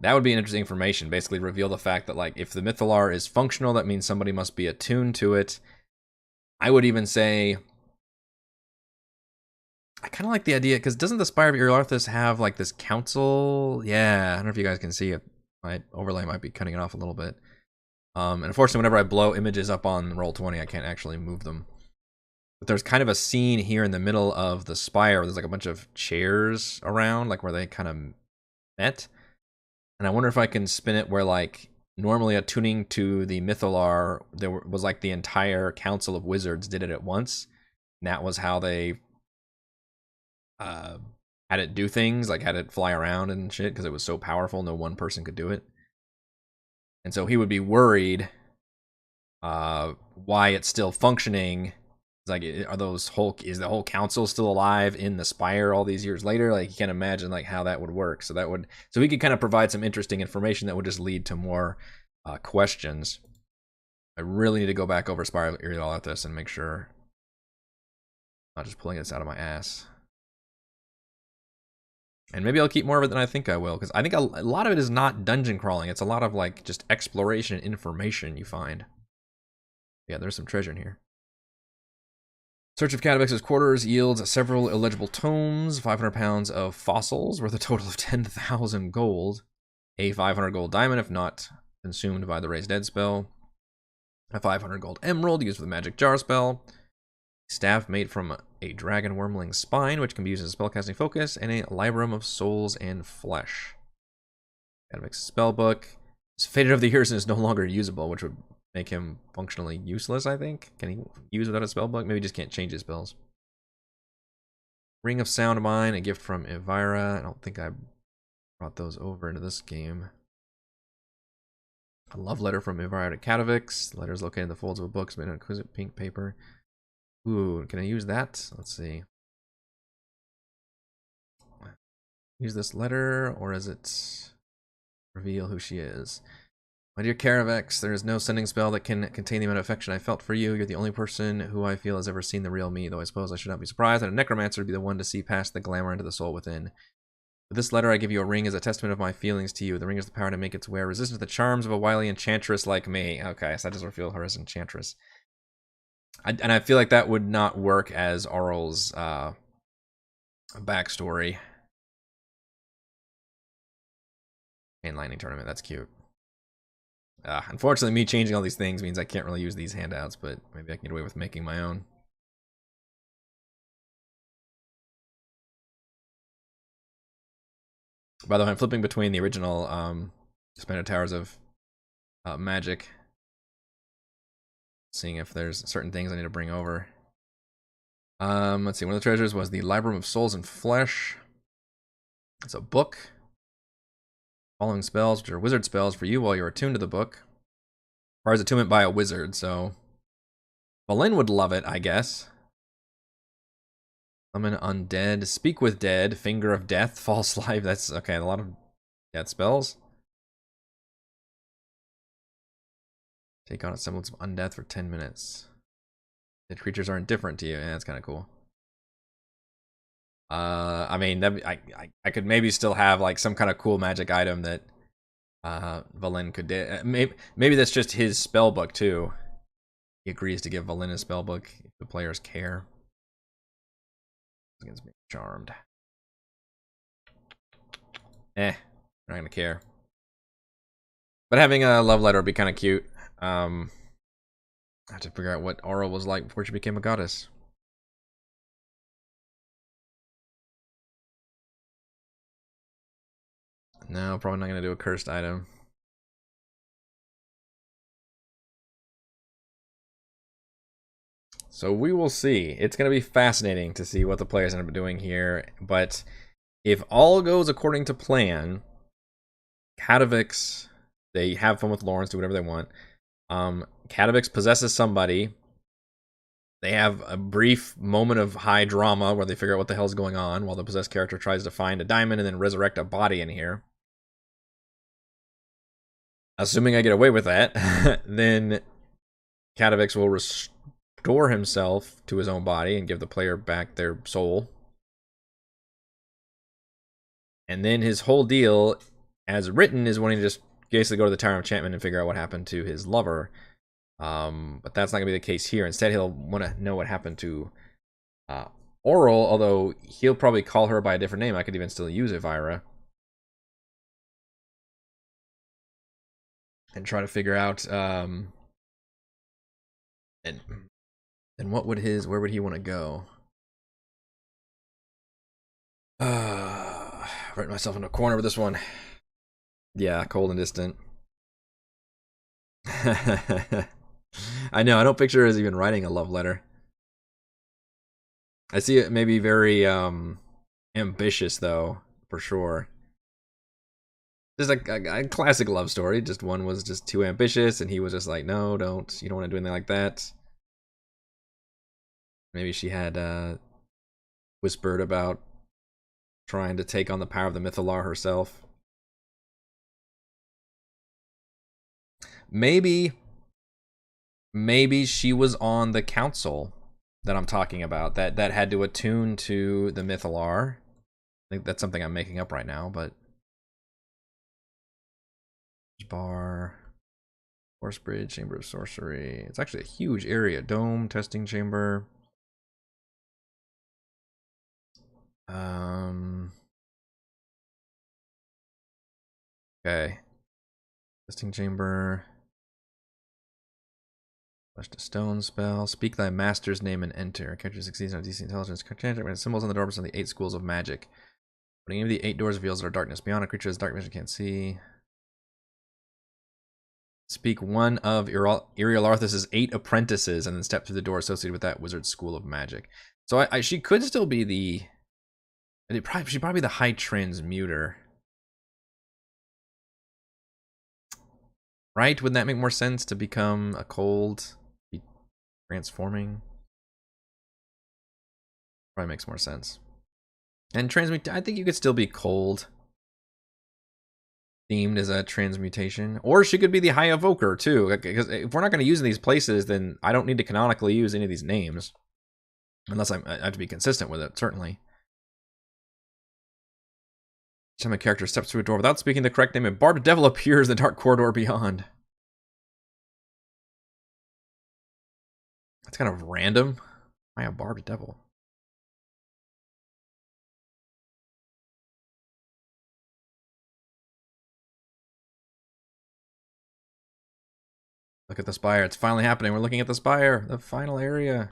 That would be an interesting information. Basically reveal the fact that, like, if the Mythalar is functional, that means somebody must be attuned to it. I would even say, I kind of like the idea, because doesn't the Spire of Iriel Larthus have, like, this council? Yeah, I don't know if you guys can see it. My overlay might be cutting it off a little bit. And unfortunately, whenever I blow images up on Roll20, I can't actually move them. But there's kind of a scene here in the middle of the Spire where there's like a bunch of chairs around, like where they kind of met. And I wonder if I can spin it where, like, normally attuning to the Mythalar, there was like the entire council of wizards did it at once. And that was how they had it do things, like had it fly around and shit, because it was so powerful, no one person could do it. And so he would be worried why it's still functioning. It's like, is the whole council still alive in the Spire all these years later? Like, you can't imagine like how that would work. So he could kind of provide some interesting information that would just lead to more questions. I really need to go back over Spire of Iriel Larthus and make sure Not just pulling this out of my ass. And maybe I'll keep more of it than I think I will, because I think a lot of it is not dungeon crawling. It's a lot of like just exploration and information you find. Yeah, there's some treasure in here. Search of Cadavix's quarters yields several illegible tomes, 500 pounds of fossils worth a total of 10,000 gold, a 500 gold diamond if not consumed by the Raise Dead spell, a 500 gold emerald used for the magic jar spell, staff made from a dragon wormling spine, which can be used as a spellcasting focus, and a librum of souls and flesh. Cadavix's spellbook is faded over the years and is no longer usable, which would make him functionally useless, I think. Can he use without a spellbook? Maybe he just can't change his spells. Ring of Sound Mind, a gift from Elvira. I don't think I brought those over into this game. A love letter from Elvira to Cadavix. Letters located in the folds of a book made on exquisite pink paper. Ooh, can I use that? Let's see. Use this letter, or is it reveal who she is? My dear Caravex, there is no sending spell that can contain the amount of affection I felt for you. You're the only person who I feel has ever seen the real me, though I suppose I should not be surprised that a necromancer would be the one to see past the glamour into the soul within. With this letter, I give you a ring as a testament of my feelings to you. The ring has the power to make its wearer resistant to the charms of a wily enchantress like me. Okay, so I just reveal her as enchantress. And I feel like that would not work as Aurel's backstory. And Lightning Tournament, that's cute. Unfortunately, me changing all these things means I can't really use these handouts, but maybe I can get away with making my own. By the way, I'm flipping between the original Suspended Towers of Magic, seeing if there's certain things I need to bring over. Let's see, one of the treasures was the Librum of Souls and Flesh. It's a book. Following spells, which are wizard spells for you while you're attuned to the book. Requires attunement by a wizard, so Valin would love it, I guess. Summon undead, speak with dead, finger of death, false life. That's okay, a lot of death spells. Take on a semblance of undeath for 10 minutes. Dead creatures are indifferent to you. Yeah, that's kind of cool. I mean, I could maybe still have like some kind of cool magic item that Valin could do. Maybe that's just his spellbook too. He agrees to give Valin his spellbook if the players care. Against being charmed. Not gonna care. But having a love letter would be kind of cute. I have to figure out what Aurel was like before she became a goddess. No, probably not gonna do a cursed item. So we will see. It's going to be fascinating to see what the players end up doing here. But if all goes according to plan, Cadavix, they have fun with Lawrence, do whatever they want. Cadavix possesses somebody. They have a brief moment of high drama where they figure out what the hell's going on while the possessed character tries to find a diamond and then resurrect a body in here. Assuming I get away with that, then Cadavix will restore himself to his own body and give the player back their soul. And then his whole deal, as written, is wanting to just basically go to the Tower of Enchantment and figure out what happened to his lover. But that's not going to be the case here. Instead, he'll want to know what happened to Aurel, although he'll probably call her by a different name. I could even still use Elvira. And try to figure out and what would where would he want to go? Write myself in a corner with this one. Yeah, cold and distant. I know, I don't picture her as even writing a love letter. I see it maybe very ambitious though, for sure. Just a classic love story. Just one was just too ambitious, and he was just like, "No, don't. You don't want to do anything like that." Maybe she had whispered about trying to take on the power of the Mythalar herself. Maybe she was on the council that I'm talking about that had to attune to the Mythalar. I think that's something I'm making up right now, but bar, Force Bridge, Chamber of Sorcery. It's actually a huge area. Dome, testing chamber. Okay. Testing chamber. Flesh to stone spell. Speak thy master's name and enter. Character succeeds on DC intelligence. Symbols on the doors on the 8 schools of magic. But any of the 8 doors reveals their darkness. Beyond a creature has dark vision can't see. Speak one of Irialarthus' 8 apprentices and then step through the door associated with that wizard's school of magic. So she could still be the... She'd probably be the high transmuter. Right? Wouldn't that make more sense to become a cold? Be transforming? Probably makes more sense. And transmute, I think you could still be cold. Themed as a transmutation. Or she could be the High Evoker, too. Because if we're not going to use in these places, then I don't need to canonically use any of these names. Unless I have to be consistent with it, certainly. Each time a character steps through a door without speaking the correct name, a barbed devil appears in the dark corridor beyond. That's kind of random. Why a barbed devil? Look at the spire. It's finally happening. We're looking at the spire. The final area.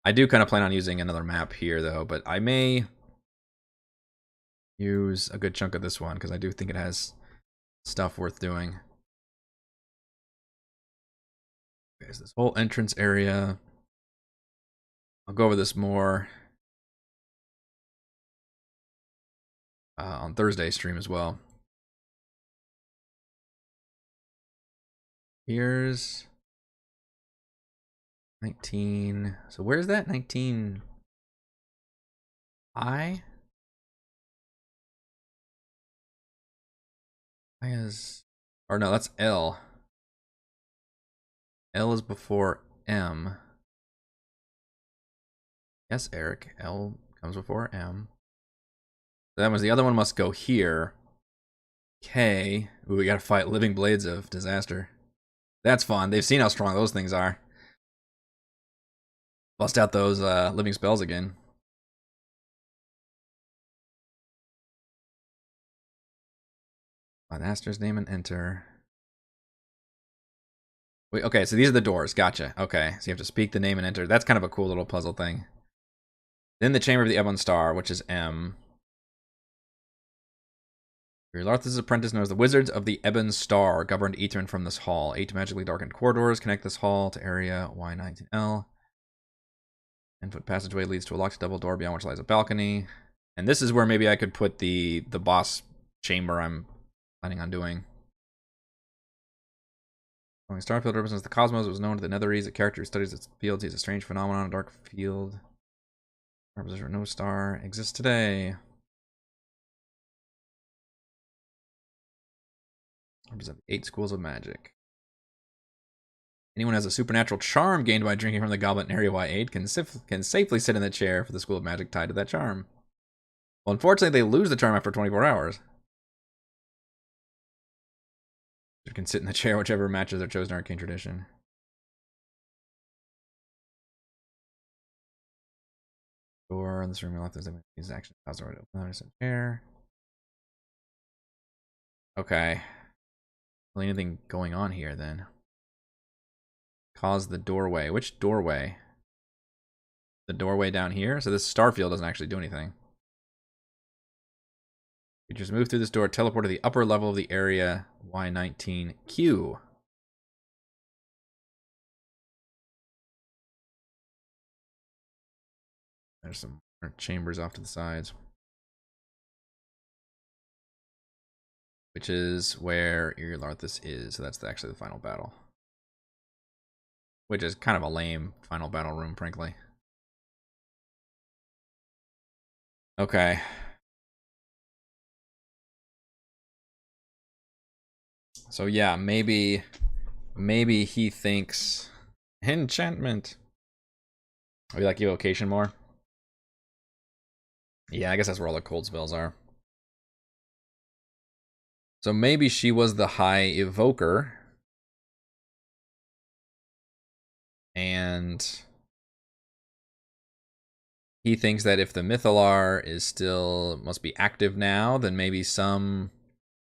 I do kind of plan on using another map here, though, but I may use a good chunk of this one because I do think it has stuff worth doing. Okay, so this whole entrance area. I'll go over this more on Thursday's stream as well. Here's 19. So where's that? 19 I is, or no, that's L. L is before M. Yes, Eric. L comes before M. That was the other one must go here. K. Ooh, we gotta fight Living Blades of Disaster. That's fun. They've seen how strong those things are. Bust out those living spells again. My master's name and enter. Wait, okay, so these are the doors. Gotcha. Okay, so you have to speak the name and enter. That's kind of a cool little puzzle thing. Then the Chamber of the Ebon Star, which is M. Larthus' apprentice knows the wizards of the Ebon Star governed Aetherin from this hall. 8 magically darkened corridors connect this hall to area Y19L. 10-foot passageway leads to a locked double door beyond which lies a balcony. And this is where maybe I could put the boss chamber I'm planning on doing. When Starfield represents the cosmos, it was known to the Netherese. A character who studies its fields sees a strange phenomenon. A dark field. Represents no star exists today. Represent 8 schools of magic. Anyone who has a supernatural charm gained by drinking from the goblet in Area Y8 can safely sit in the chair for the school of magic tied to that charm. Well, unfortunately, they lose the charm after 24 hours. You can sit in the chair whichever matches their chosen arcane tradition. Door in this room, left is these actions cause the door to open. There's a chair. Okay. Really anything going on here then? Cause the doorway. Which doorway? The doorway down here? So this starfield doesn't actually do anything. You just move through this door, teleport to the upper level of the area Y19Q. There's some more chambers off to the sides. Which is where Irialarthus is. So that's actually the final battle. Which is kind of a lame final battle room, frankly. Okay. So yeah, maybe he thinks enchantment. Oh, you like evocation more? Yeah, I guess that's where all the cold spells are. So maybe she was the high evoker. And he thinks that if the Mythalar is still must be active now, then maybe some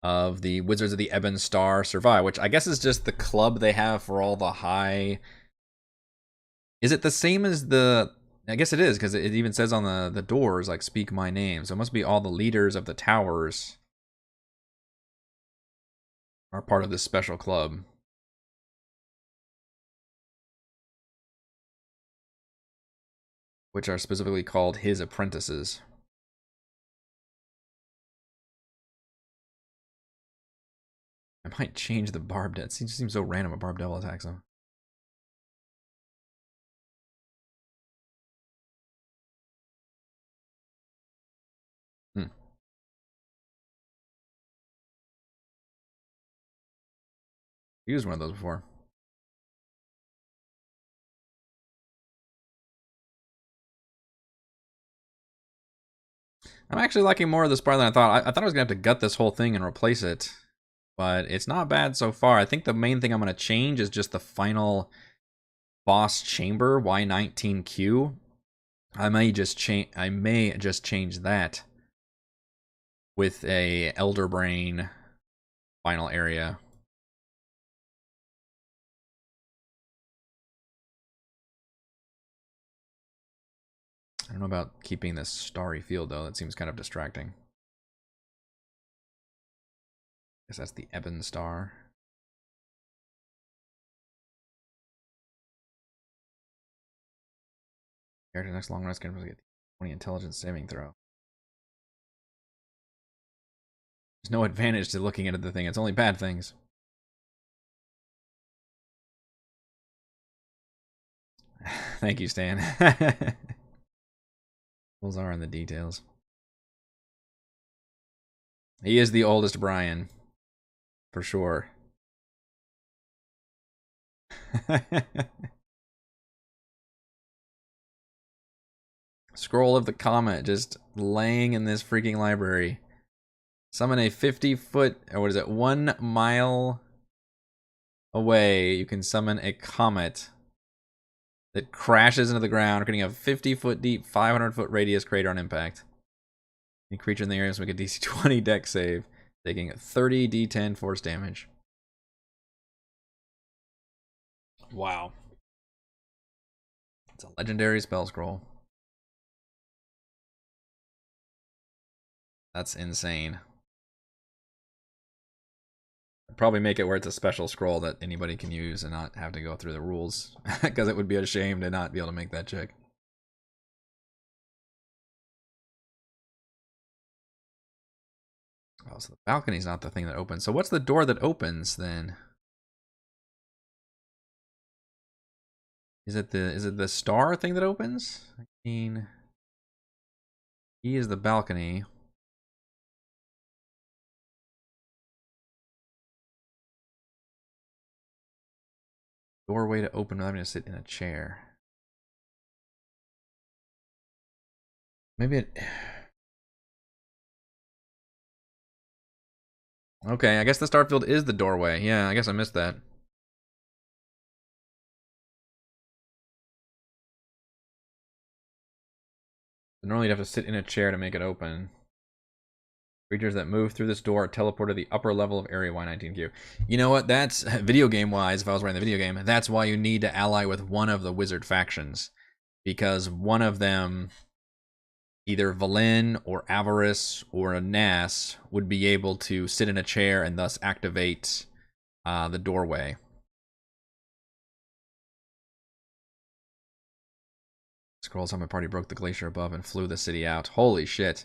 of the Wizards of the Ebon Star survive, which I guess is just the club they have for all the high. Is it the same as the? I guess it is, because it even says on the doors, like, speak my name. So it must be all the leaders of the towers are part of this special club, which are specifically called his apprentices. I might change the barbed. It seems so random. A barbed devil attacks him. Hmm. Used one of those before. I'm actually liking more of this part than I thought. I thought I was gonna have to gut this whole thing and replace it, but it's not bad so far. I think the main thing I'm gonna change is just the final boss chamber, Y19Q. I may just change that with a Elder Brain final area. I don't know about keeping this starry field though. That seems kind of distracting. Guess that's the Ebon Star. Character next long rest can get 20 intelligence saving throw. There's no advantage to looking at the thing. It's only bad things. Thank you, Stan. Those are in the details. He is the oldest Brian, for sure. Scroll of the Comet just laying in this freaking library. Summon a 50-foot, or what is it, 1 mile away. You can summon a comet that crashes into the ground, creating a 50-foot deep, 500-foot radius crater on impact. Any creature in the area must make a DC 20 dex save, taking 30 D10 force damage. Wow. It's a legendary spell scroll. That's insane. Probably make it where it's a special scroll that anybody can use and not have to go through the rules, because it would be a shame to not be able to make that check. Oh, so the balcony's not the thing that opens. So what's the door that opens then? Is it the star thing that opens? I mean, he is the balcony. Doorway to open without having to sit in a chair. Maybe it. Okay, I guess the starfield is the doorway. Yeah, I guess I missed that. Normally you'd have to sit in a chair to make it open. Creatures that move through this door are teleported to the upper level of Area Y19Q. You know what? That's video game wise. If I was writing the video game, that's why you need to ally with one of the wizard factions, because one of them, either Valen or Avarice or a Nas, would be able to sit in a chair and thus activate the doorway. Scrolls on my party broke the glacier above and flew the city out. Holy shit.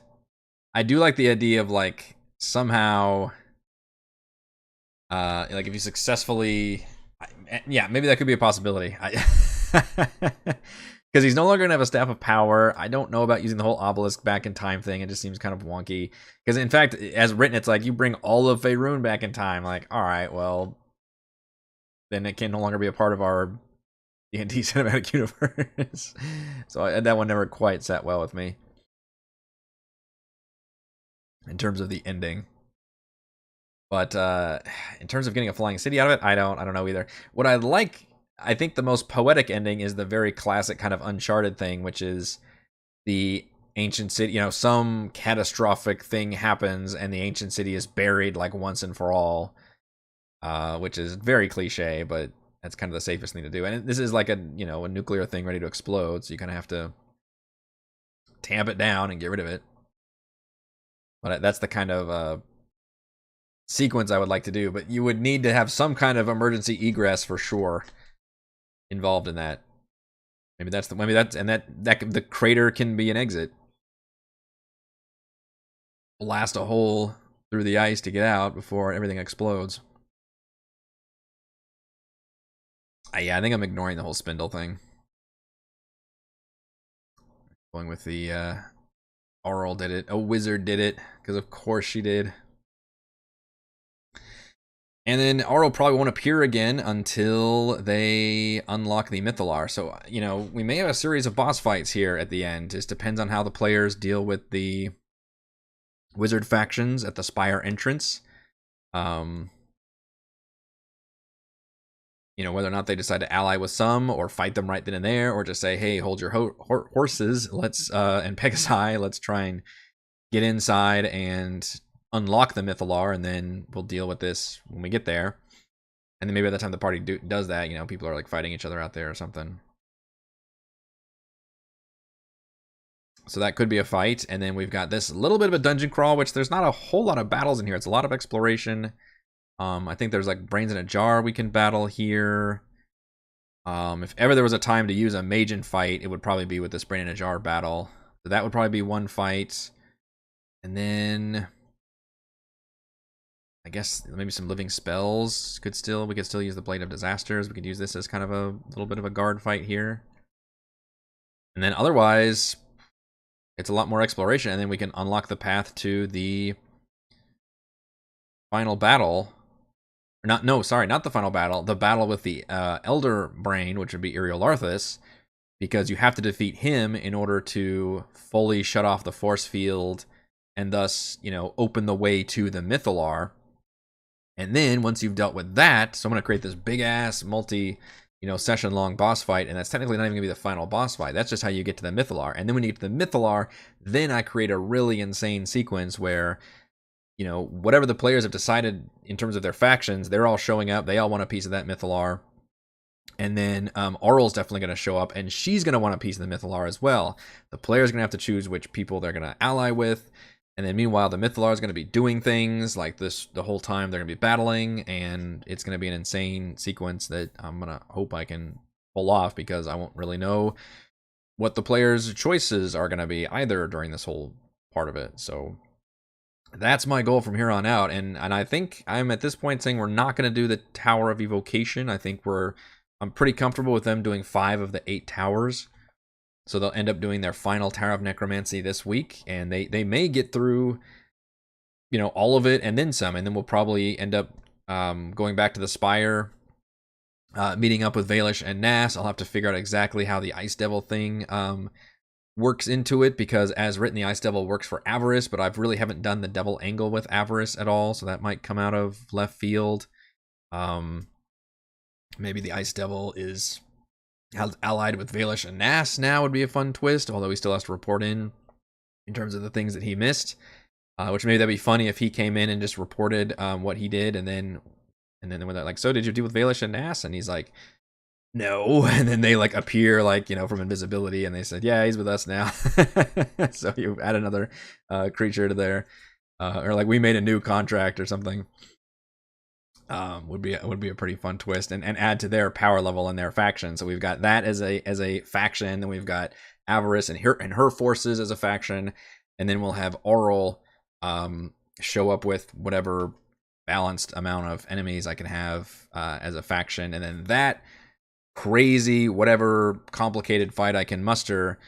I do like the idea of, like, somehow, like, if you successfully, yeah, maybe that could be a possibility. Because he's no longer gonna have a staff of power. I don't know about using the whole obelisk back in time thing. It just seems kind of wonky. Because in fact, as written, it's like you bring all of Faerun back in time. Like, all right, well, then it can no longer be a part of our D&D cinematic universe. So that one never quite sat well with me in terms of the ending. But in terms of getting a flying city out of it, I don't know either. What I like, I think the most poetic ending is the very classic kind of Uncharted thing, which is the ancient city, some catastrophic thing happens and the ancient city is buried like once and for all, which is very cliche, but that's kind of the safest thing to do. And this is like a nuclear thing ready to explode, so you kind of have to tamp it down and get rid of it. But that's the kind of sequence I would like to do. But you would need to have some kind of emergency egress for sure involved in that. Maybe that's the crater can be an exit. Blast a hole through the ice to get out before everything explodes. Yeah, I think I'm ignoring the whole spindle thing. Going with the Auril did it. A wizard did it, because of course she did. And then Auril probably won't appear again until they unlock the Mythalar. So, we may have a series of boss fights here at the end. It just depends on how the players deal with the wizard factions at the Spire entrance. Whether or not they decide to ally with some or fight them right then and there, or just say, hey, hold your horses, let's and Pegasi, let's try and get inside and unlock the Mythalar, and then we'll deal with this when we get there. And then maybe by the time the party does that, people are like fighting each other out there or something. So that could be a fight. And then we've got this little bit of a dungeon crawl, which there's not a whole lot of battles in here. It's a lot of exploration. I think there's like brains in a jar we can battle here. If ever there was a time to use a Magen fight, it would probably be with this brain in a jar battle. So that would probably be one fight. And then I guess maybe some living spells we could still use the Blade of Disasters. We could use this as kind of a little bit of a guard fight here. And then otherwise, it's a lot more exploration, and then we can unlock the path to the final battle. Not the final battle. The battle with the Elder Brain, which would be Eriolarthus, because you have to defeat him in order to fully shut off the force field and thus, open the way to the Mythalar. And then once you've dealt with that, so I'm going to create this big ass session long boss fight, and that's technically not even going to be the final boss fight. That's just how you get to the Mythalar. And then when you get to the Mythalar, then I create a really insane sequence where whatever the players have decided in terms of their factions, they're all showing up. They all want a piece of that Mythalar. And then Auril's definitely going to show up, and she's going to want a piece of the Mythalar as well. The player's going to have to choose which people they're going to ally with. And then meanwhile, the Mythalar is going to be doing things like this the whole time they're going to be battling, and it's going to be an insane sequence that I'm going to hope I can pull off, because I won't really know what the players' choices are going to be either during this whole part of it. So that's my goal from here on out. And I think I'm at this point saying we're not going to do the Tower of Evocation. I think I'm pretty comfortable with them doing 5 of the 8 towers. So they'll end up doing their final Tower of Necromancy this week, and they may get through, all of it and then some, and then we'll probably end up going back to the Spire, meeting up with Valish and Nass. I'll have to figure out exactly how the Ice Devil thing works into it, because as written, the Ice Devil works for Avarice, but I really haven't done the Devil Angle with Avarice at all, so that might come out of left field. Maybe the Ice Devil is allied with Valish and Nass now would be a fun twist, although he still has to report in terms of the things that he missed, which maybe that'd be funny if he came in and just reported what he did, and then when they're like, so did you deal with Valish and Nass? And he's like, no. And then they like appear like, from invisibility, and they said, yeah, he's with us now. So you add another creature to there, or like we made a new contract or something. Would be a pretty fun twist, and add to their power level and their faction. So we've got that as a faction, then we've got Avarice and her forces as a faction, and then we'll have Auril show up with whatever balanced amount of enemies I can have as a faction, and then that crazy whatever complicated fight I can muster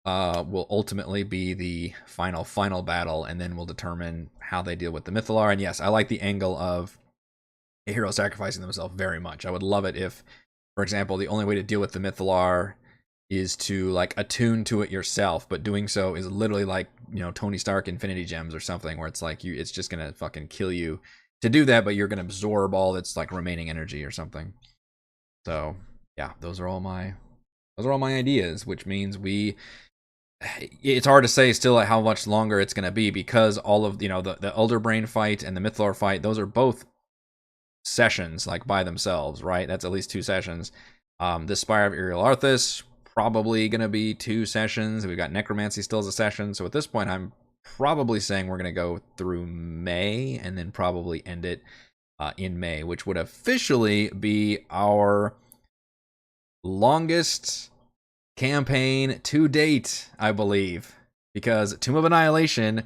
will ultimately be the final battle, and then we'll determine how they deal with the Mythalar. And yes, I like the angle of a hero sacrificing themselves very much. I would love it if for example, the only way to deal with the Mythalar is to like attune to it yourself, but doing so is literally like, you know, Tony Stark Infinity Gems or something, where it's like it's just gonna fucking kill you to do that, but you're gonna absorb all its like remaining energy or something. So yeah, those are all my ideas, which means it's hard to say still like how much longer it's gonna be, because all of, you know, the Elder Brain fight and the Mythalar fight, those are both sessions like by themselves, right? That's at least 2 sessions. The Spire of Aerial Arthas, probably going to be 2 sessions. We've got Necromancy still as a session. So at this point, I'm probably saying we're going to go through May and then probably end it in May, which would officially be our longest campaign to date, I believe, because Tomb of Annihilation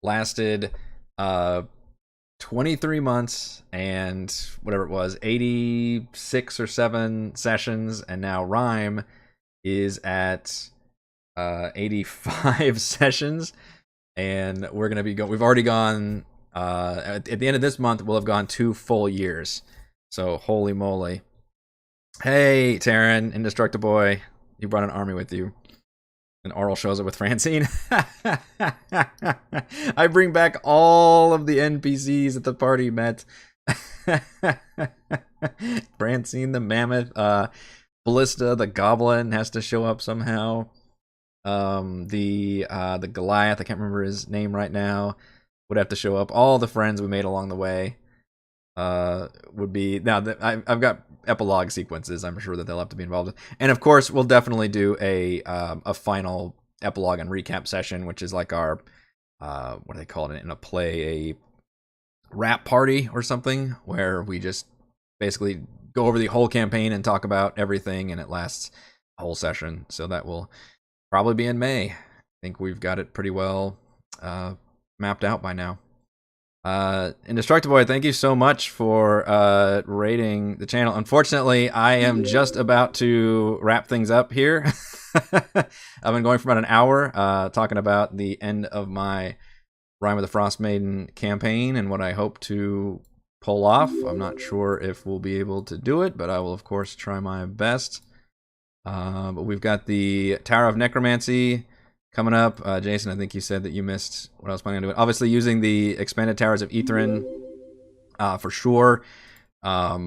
lasted 23 months and whatever it was, 86 or 7 sessions, and now Rime is at 85 sessions, and we're gonna be we've already gone at the end of this month we'll have gone 2 full years. So holy moly. Hey Taryn, Indestructible Boy, you brought an army with you. And Arl shows up with Francine. I bring back all of the NPCs that the party met. Francine the mammoth, Ballista the goblin has to show up somehow. The Goliath, I can't remember his name right now, would have to show up. All the friends we made along the way would be, now that I've got epilogue sequences, I'm sure that they'll have to be involved with. And of course, we'll definitely do a final epilogue and recap session, which is like our what do they call it in a play, a rap party or something, where we just basically go over the whole campaign and talk about everything, and it lasts a whole session. So that will probably be in May. I think we've got it pretty well mapped out by now. Indestructible Boy, thank you so much for rating the channel. Unfortunately, I am just about to wrap things up here. I've been going for about an hour talking about the end of my Rime of the Frostmaiden campaign and what I hope to pull off. I'm not sure if we'll be able to do it, but I will of course try my best. But we've got the Tower of Necromancy coming up. Jason, I think you said that you missed what I was planning on doing. Obviously, using the expanded Towers of Ithrin for sure. I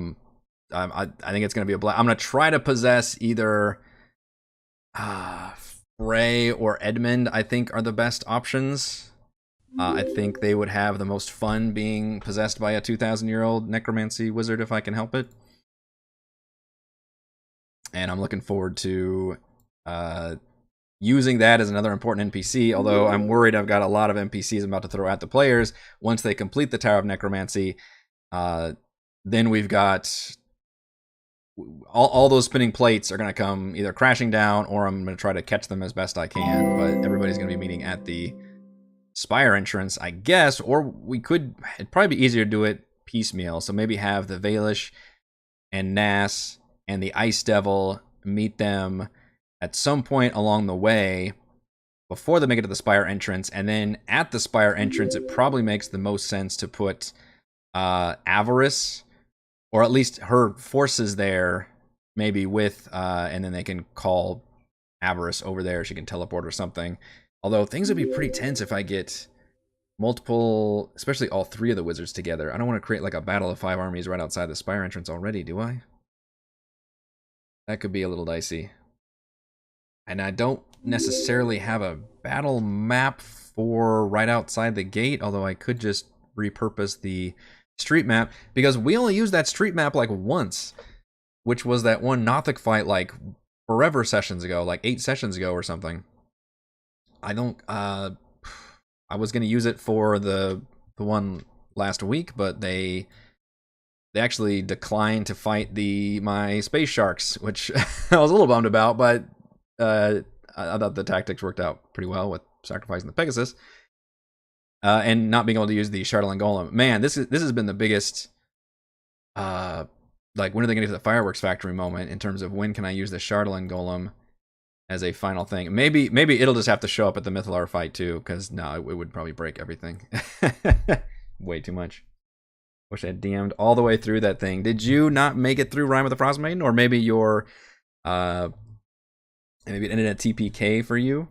think it's going to be a blast. I'm going to try to possess either Frey or Edmund, I think, are the best options. I think they would have the most fun being possessed by a 2,000-year-old necromancy wizard if I can help it. And I'm looking forward to using that as another important NPC, although I'm worried I've got a lot of NPCs I'm about to throw at the players once they complete the Tower of Necromancy. Then we've got all those spinning plates are going to come either crashing down, or I'm going to try to catch them as best I can, but everybody's going to be meeting at the Spire entrance, I guess, or we could, it'd probably be easier to do it piecemeal, so maybe have the Valish and Nass and the Ice Devil meet them at some point along the way before they make it to the Spire entrance, and then at the Spire entrance it probably makes the most sense to put Avarice, or at least her forces there, maybe with, and then they can call Avarice over there, she can teleport or something. Although things would be pretty tense if I get multiple, especially all 3 of the wizards together. I don't want to create like a battle of 5 armies right outside the Spire entrance already, do I? That could be a little dicey. And I don't necessarily have a battle map for right outside the gate, although I could just repurpose the street map, because we only used that street map like once, which was that one Nothic fight like forever sessions ago, like 8 sessions ago or something. I don't, I was going to use it for the one last week, but they actually declined to fight my space sharks, which I was a little bummed about, but I thought the tactics worked out pretty well with sacrificing the Pegasus and not being able to use the Shardling Golem. Man, this has been the biggest, like, when are they going to get to the fireworks factory moment in terms of when can I use the Shardling Golem as a final thing. Maybe it'll just have to show up at the Mythalar fight too, because no, it would probably break everything. Way too much. Wish I had DM'd all the way through that thing. Did you not make it through Rime with the Frostmaiden? Or maybe your maybe it ended at TPK for you?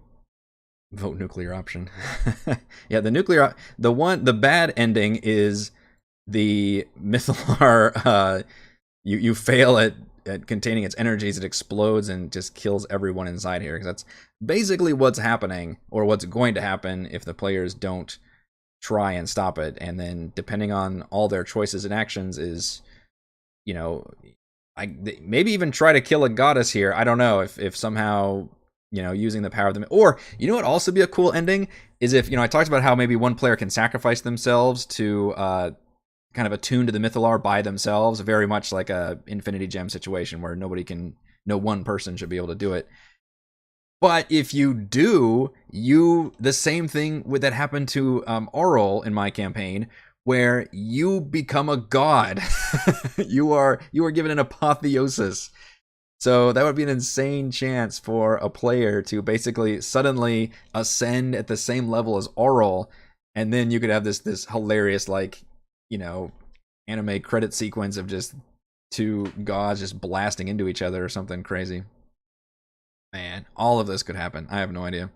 Vote nuclear option. Yeah, the bad ending is the Mythalar, you fail at containing its energies, it explodes and just kills everyone inside here. Because that's basically what's happening, or what's going to happen if the players don't try and stop it. And then, depending on all their choices and actions, is, you know, maybe even try to kill a goddess here. I don't know if somehow, using the power of them. Or, what also be a cool ending is if, I talked about how maybe one player can sacrifice themselves to kind of attune to the Mythalar by themselves, very much like a Infinity Gem situation where no one person should be able to do it. But if you do, the same thing that happened to Auril in my campaign, where you become a god. you are given an apotheosis. So that would be an insane chance for a player to basically suddenly ascend at the same level as Auril, and then you could have this hilarious, like, anime credit sequence of just two gods just blasting into each other or something crazy. Man, all of this could happen. I have no idea.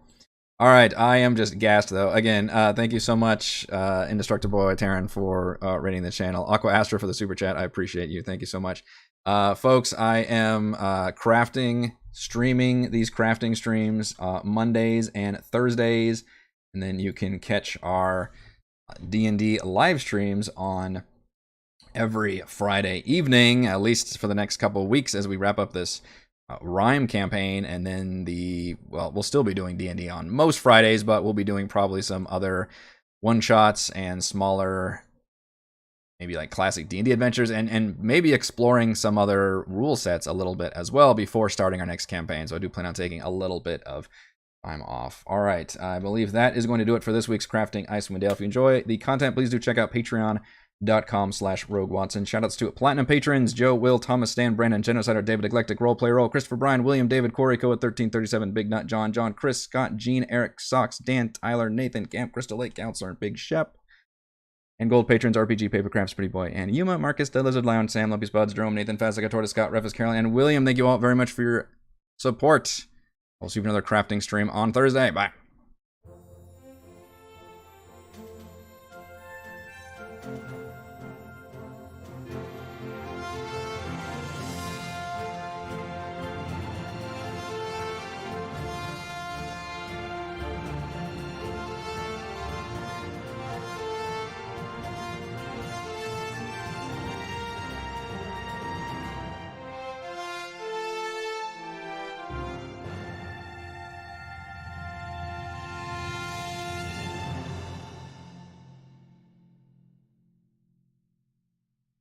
All right, I am just gassed though. Again, thank you so much, Indestructible Terran, for rating the channel. Aqua Astra for the super chat. I appreciate you. Thank you so much. Folks, I am streaming these crafting streams Mondays and Thursdays, and then you can catch our D&D live streams on every Friday evening, at least for the next couple of weeks as we wrap up this Rime campaign. And then we'll still be doing D&D on most Fridays, but we'll be doing probably some other one-shots and smaller, maybe like classic D&D adventures, and maybe exploring some other rule sets a little bit as well before starting our next campaign. So I do plan on taking a little bit of time off. All right, I believe that is going to do it for this week's Crafting Icewind Dale. If you enjoy the content, please do check out patreon.com/RogueWatson. Shoutouts to Platinum patrons: Joe, Will, Thomas, Stan, Brandon, Genocider, David, Eclectic, Roleplay Roll, Christopher, Brian, William, David, Corey, Coa, 1337, Big Nut, John, Chris, Scott, Gene, Eric, Socks, Dan, Tyler, Nathan, Camp, Crystal Lake, Counselor, Big Shep. And gold patrons: RPG, Papercrafts, Pretty Boy, and Yuma, Marcus, The Lizard Lion, Sam, Lumpy Spuds, Jerome, Nathan, Fazika, Tortoise, Scott, Refus, Caroline, and William. Thank you all very much for your support. We'll see you for another crafting stream on Thursday. Bye.